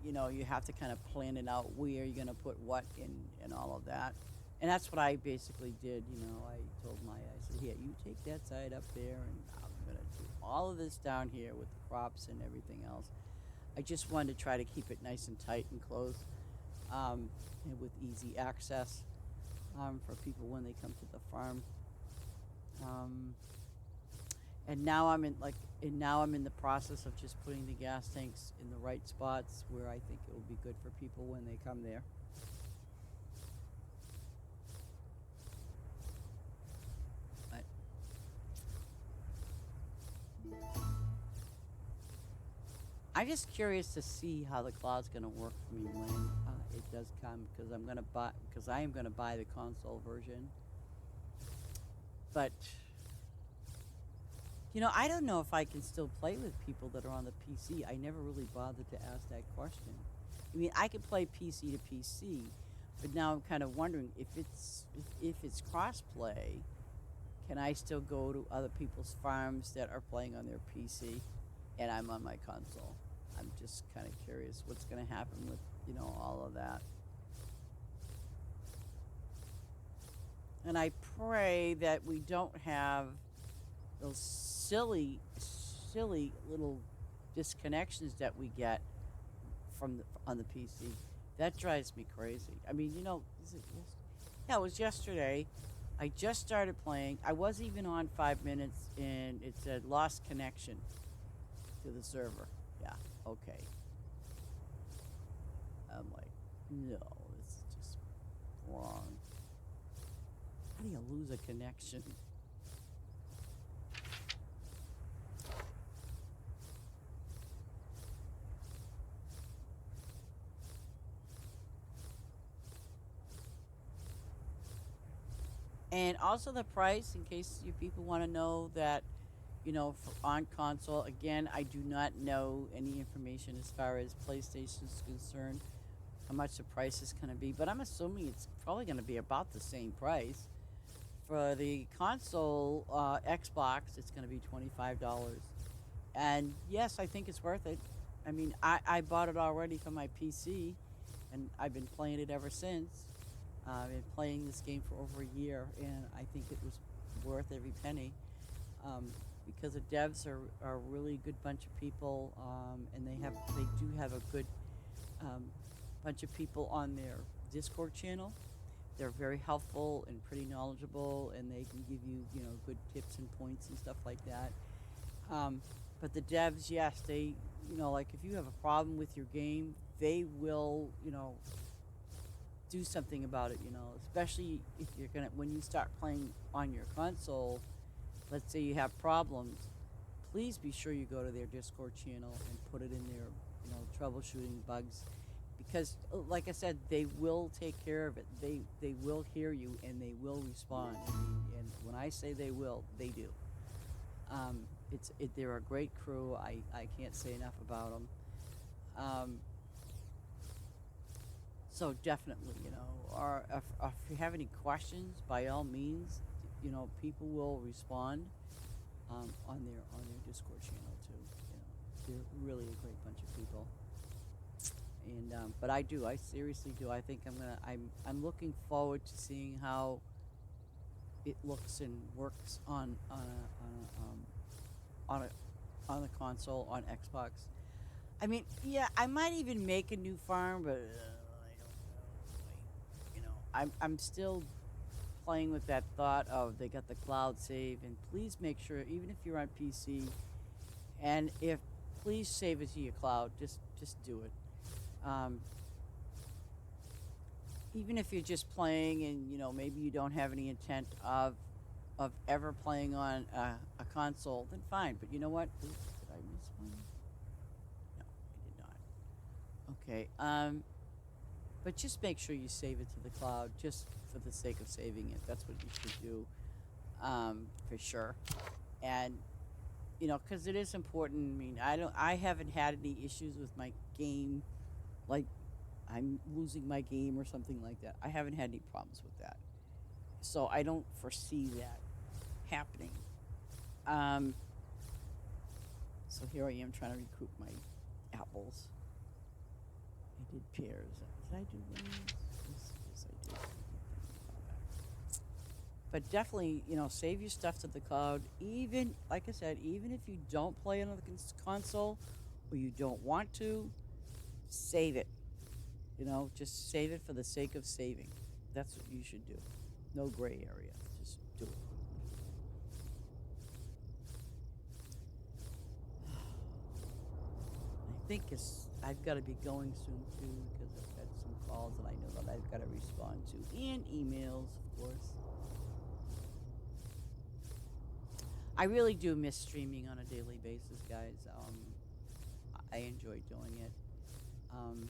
S1: you have to kind of plan it out where you're going to put what in and all of that. And that's what I basically did. I told Maya, I said, here, you take that side up there, and I'm going to do all of this down here with the crops and everything else. I just wanted to try to keep it nice and tight and close, and with easy access for people when they come to the farm. And now I'm in like, and now I'm in the process of just putting the gas tanks in the right spots where I think it will be good for people when they come there. But I'm just curious to see how the cloud's going to work for me when it does come, because I am going to buy the console version. But I don't know if I can still play with people that are on the PC. I never really bothered to ask that question. I mean, I could play PC to PC, but now I'm kind of wondering if it's crossplay, can I still go to other people's farms that are playing on their PC and I'm on my console? I'm just kind of curious what's going to happen with, all of that. And I pray that we don't have those silly little disconnections that we get on the PC. That drives me crazy. I mean, is it yeah, it was yesterday. I just started playing. I wasn't even on 5 minutes, and it said lost connection to the server. Yeah, okay. I'm like, no, this is just wrong. How do you lose a connection? And also the price, in case you people want to know that, on console, again, I do not know any information as far as PlayStation is concerned, how much the price is going to be, but I'm assuming it's probably going to be about the same price. For the console, Xbox, it's going to be $25. And yes, I think it's worth it. I mean, I bought it already for my PC, and I've been playing it ever since. I've been playing this game for over a year, and I think it was worth every penny, um, because the devs are a really good bunch of people, and they do have a good um, bunch of people on their Discord channel. They're very helpful and pretty knowledgeable, and they can give you good tips and points and stuff like that. Um, but the devs, yes, they like if you have a problem with your game, they will do something about it, especially if you're gonna when you start playing on your console, let's say you have problems, please be sure you go to their Discord channel and put it in their, troubleshooting bugs, because like I said, they will take care of it. They will hear you and they will respond. I mean, and when I say they will, they do. Um, they're a great crew. I can't say enough about them. Um, So definitely, or if you have any questions, by all means, people will respond on their Discord channel too. They're really a great bunch of people. And but I seriously do. I think I'm looking forward to seeing how it looks and works on the console on Xbox. I mean, yeah, I might even make a new farm, but I don't know. I'm still playing with that thought of they got the cloud save, and please make sure, even if you're on PC, and if please save it to your cloud. Just do it. Um, Even if you're just playing, and maybe you don't have any intent of ever playing on a console, then fine. But you know what? Oops, did I miss one? No, I did not. Okay. But just make sure you save it to the cloud, just for the sake of saving it. That's what you should do, for sure. And because it is important. I mean, I haven't had any issues with my game, like I'm losing my game or something like that. I haven't had any problems with that, so I don't foresee that happening. Um, so here I am trying to recoup my apples. I did pears. Did I do lemons? Yes, I did. But definitely, save your stuff to the cloud. Even, like I said, even if you don't play on the console or you don't want to, save it. Just save it for the sake of saving. That's what you should do. No gray area. Just do it. think I've got to be going soon too because I've got some calls that I know that I've got to respond to and emails, of course. I really do miss streaming on a daily basis, guys. I enjoy doing it. Um,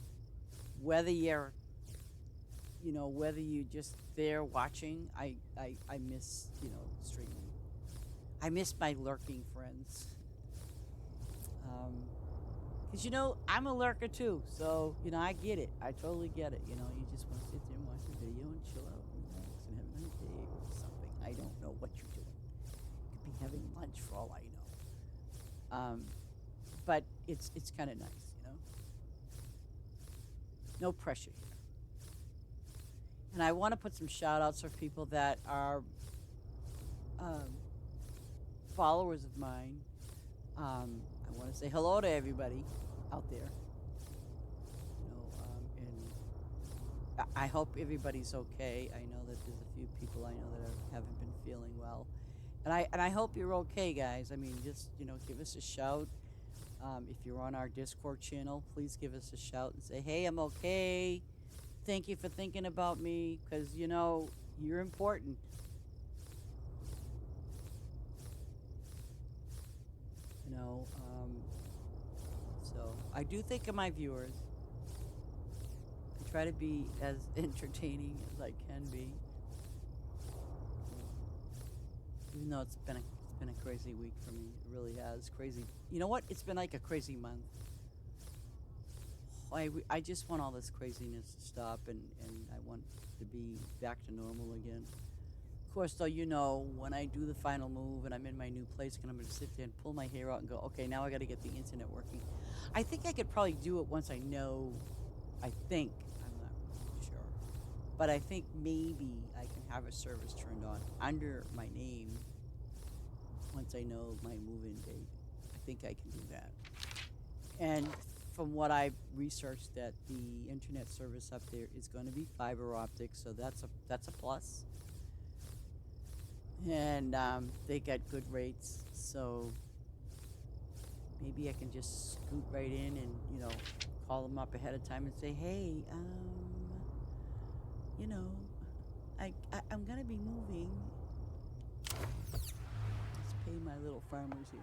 S1: whether you're, whether you just there watching, I miss, streaming. I miss my lurking friends. Because, I'm a lurker too. So, I get it. I totally get it. You just want to sit there and watch a video and chill out and relax and have a nice day or something. I don't know what you're doing. You could be having lunch for all I know. But it's kind of nice. No pressure here. And I want to put some shout outs for people that are um, followers of mine. I want to say hello to everybody out there. And I hope everybody's okay. I know that there's a few people I know that haven't been feeling well, and I hope you're okay, guys. I mean, just give us a shout. If you're on our Discord channel, please give us a shout and say, "Hey, I'm okay. Thank you for thinking about me," because you're important. You know, um, so I do think of my viewers. I try to be as entertaining as I can be, even though it's been a crazy week for me. It really has crazy. You know what? It's been like a crazy month. I just want all this craziness to stop, and I want to be back to normal again. Of course, though, when I do the final move and I'm in my new place, and I'm going to sit there and pull my hair out and go, okay, now I got to get the internet working. I think I could probably do it once I know. I think. I'm not really sure. But I think maybe I can have a service turned on under my name once I know my move-in date. I think I can do that. And from what I've researched, that the internet service up there is going to be fiber optic, so that's a plus. And they got good rates, so maybe I can just scoot right in and call them up ahead of time and say, hey, you know, I'm gonna be moving. Let's pay my little farmers here.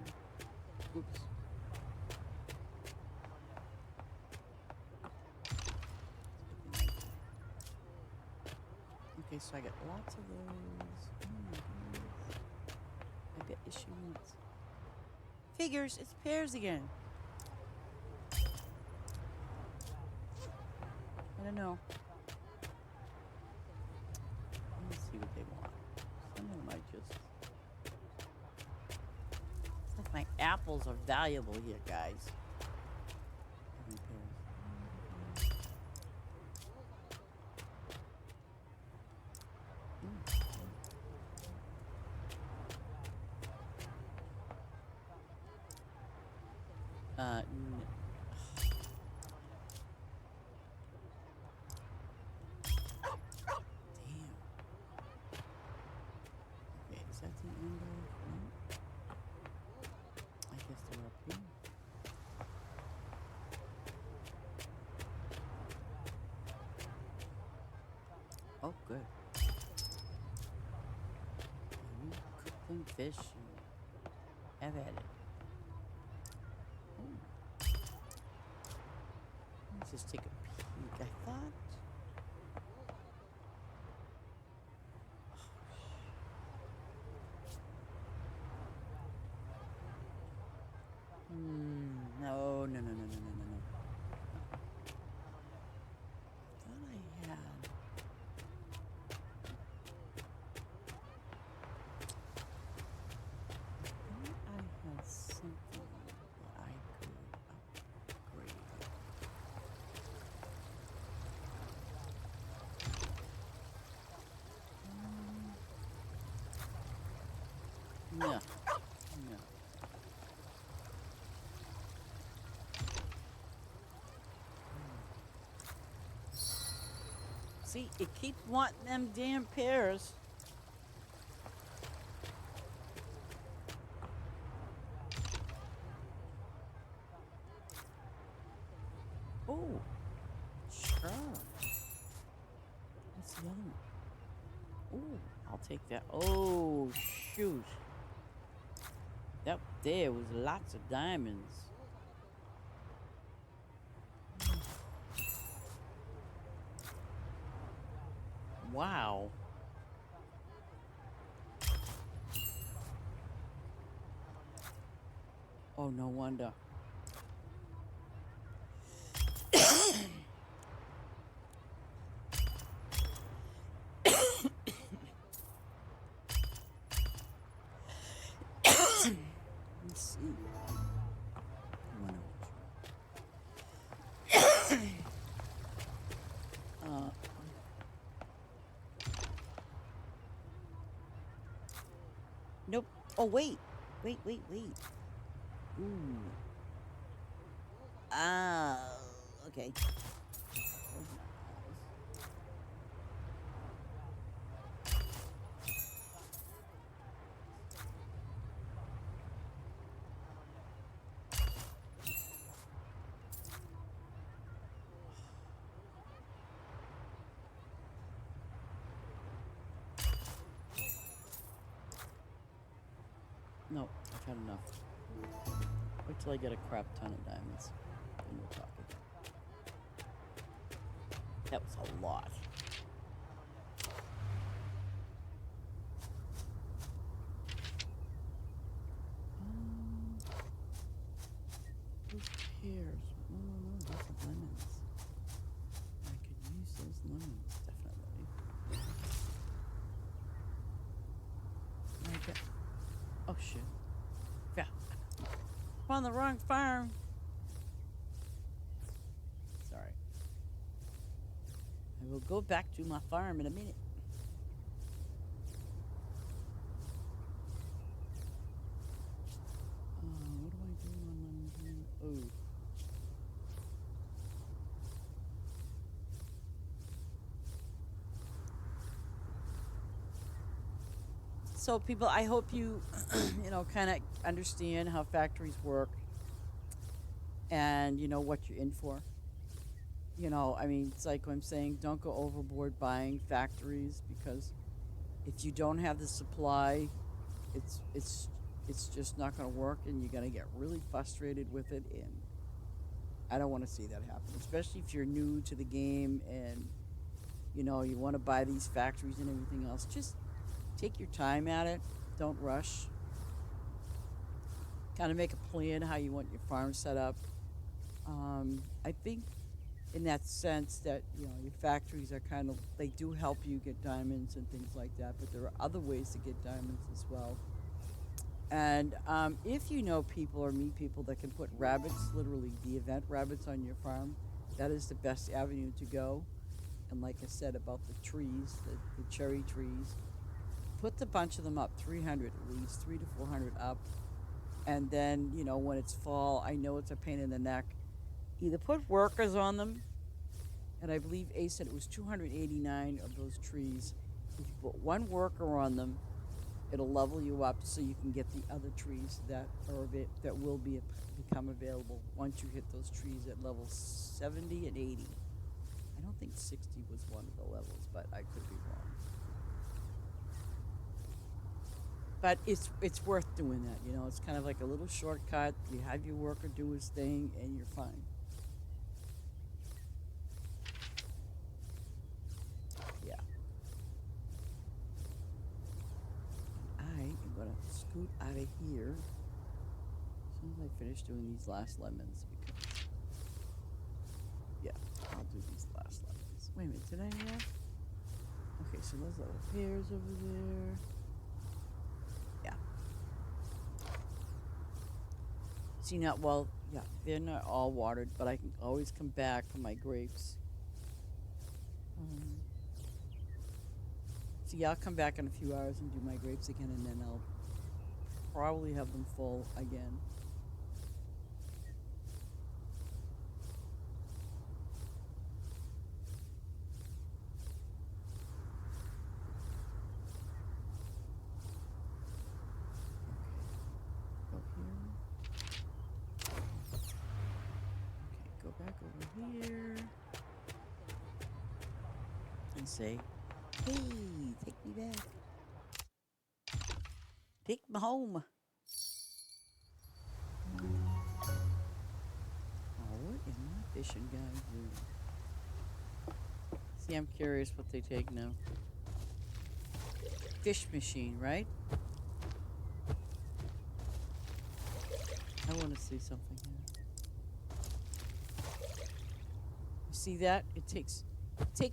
S1: Oops. Okay, so I got lots of those. Oh my goodness. I bet you she wants. Figures, it's pears again. I don't know. Let me see what they want. Some of them I just. It's like my apples are valuable here, guys. Having pears. N- Damn. Okay, is that the end of? No? I guess they're up here. Oh, good. You cook them fish and have at it. Ooh. Let's just take a peek. I thought. No, no, no, no, no, no, no, no. Thought I had. Thought I had something that I could upgrade. No, no. See, it keeps wanting them damn pears. Oh, sure. What's the other one? Oh, I'll take that. Oh, shoot. That there was lots of diamonds. Wow. Oh, no wonder. Let's see. Uh, nope. Oh, wait. Wait. Ooh. Ah, okay. No, I've had enough. Wait till I get a crap ton of diamonds. Then we'll talk again. That was a lot. Those pears. No, those are lemons. I could use those lemons, definitely. Okay. Oh, shit. Yeah. I'm on the wrong farm. Sorry. I will go back to my farm in a minute. What do I do on lemon? Oh. So people, I hope you, kind of understand how factories work and you know what you're in for. I mean, it's like I'm saying, don't go overboard buying factories because if you don't have the supply, it's it's it's just not going to work, and you're going to get really frustrated with it. And I don't want to see that happen, especially if you're new to the game and you want to buy these factories and everything else. Just take your time at it. Don't rush. Kind of make a plan how you want your farm set up. I think in that sense that your factories are kind of they do help you get diamonds and things like that, but there are other ways to get diamonds as well. And if you know people or meet people that can put rabbits, literally the event rabbits, on your farm, that is the best avenue to go. And like I said about the trees, the cherry trees, put a bunch of them up, 300 at least, 300 to 400 up. And then, when it's fall, I know it's a pain in the neck. Either put workers on them, and I believe Ace said it was 289 of those trees. If you put one worker on them, it'll level you up so you can get the other trees that will become available once you hit those trees at level 70 and 80. I don't think 60 was one of the levels, but I could be wrong. But it's worth doing that, It's kind of like a little shortcut. You have your worker do his thing, and you're fine. Yeah. I am gonna scoot out of here as soon as I finish doing these last lemons because I'll do these last lemons. Wait a minute, did I have? Okay, so those little pears over there. Yeah. See now, well, yeah, they're not all watered, but I can always come back for my grapes. See, I'll come back in a few hours and do my grapes again, and then I'll probably have them full again. Okay, go here. Okay, go back over here. say, "Hey, take me back. Take me home." Oh, what is my fishing guy doing? See, I'm curious what they take now. Fish machine, right? I want to see something here. You see that? It takes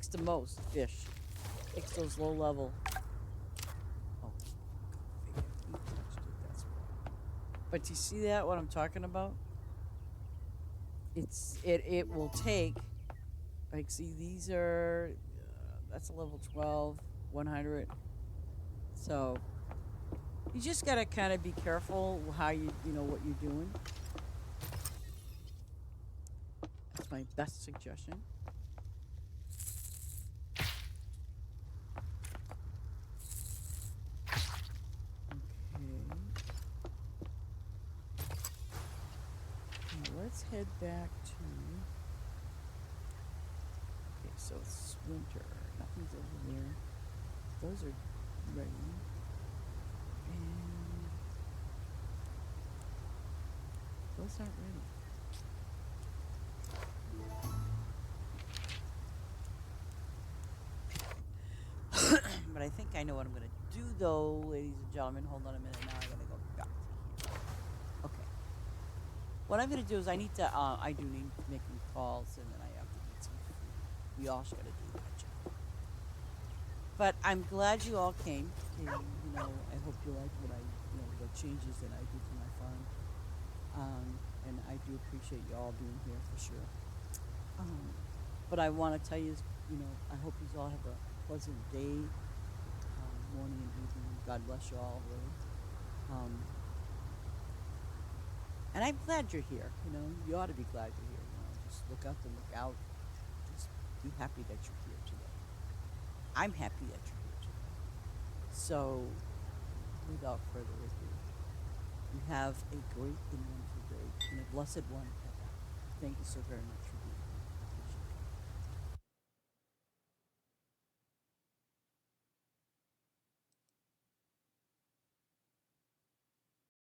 S1: the most fish. Takes those low level. Oh, figure he touched it. That's why. But do you see that? What I'm talking about? It will take, like, see, these are that's a level 12, 100. So you just gotta kind of be careful how you know what you're doing. That's my best suggestion. Okay. Now let's head back to. Okay, so it's winter. Nothing's over there. Those are ready. And those aren't ready. But I think I know what I'm going to do, though, ladies and gentlemen. Hold on a minute. Now I got to go back to here. Okay. What I'm going to do is I do need making calls, and then I have to get some food. We all got to do that job. But I'm glad you all came, and, I hope you like the changes that I did to my farm. And I do appreciate you all being here for sure. Um, but I want to tell you, I hope you all have a pleasant day, morning and evening. God bless you all, really. Um, and I'm glad you're here. You ought to be glad you're here. Just look up and look out. Just be happy that you're here today. I'm happy that you're here today. So, without further ado, you have a great and wonderful day and a blessed one at that. Thank you so very much for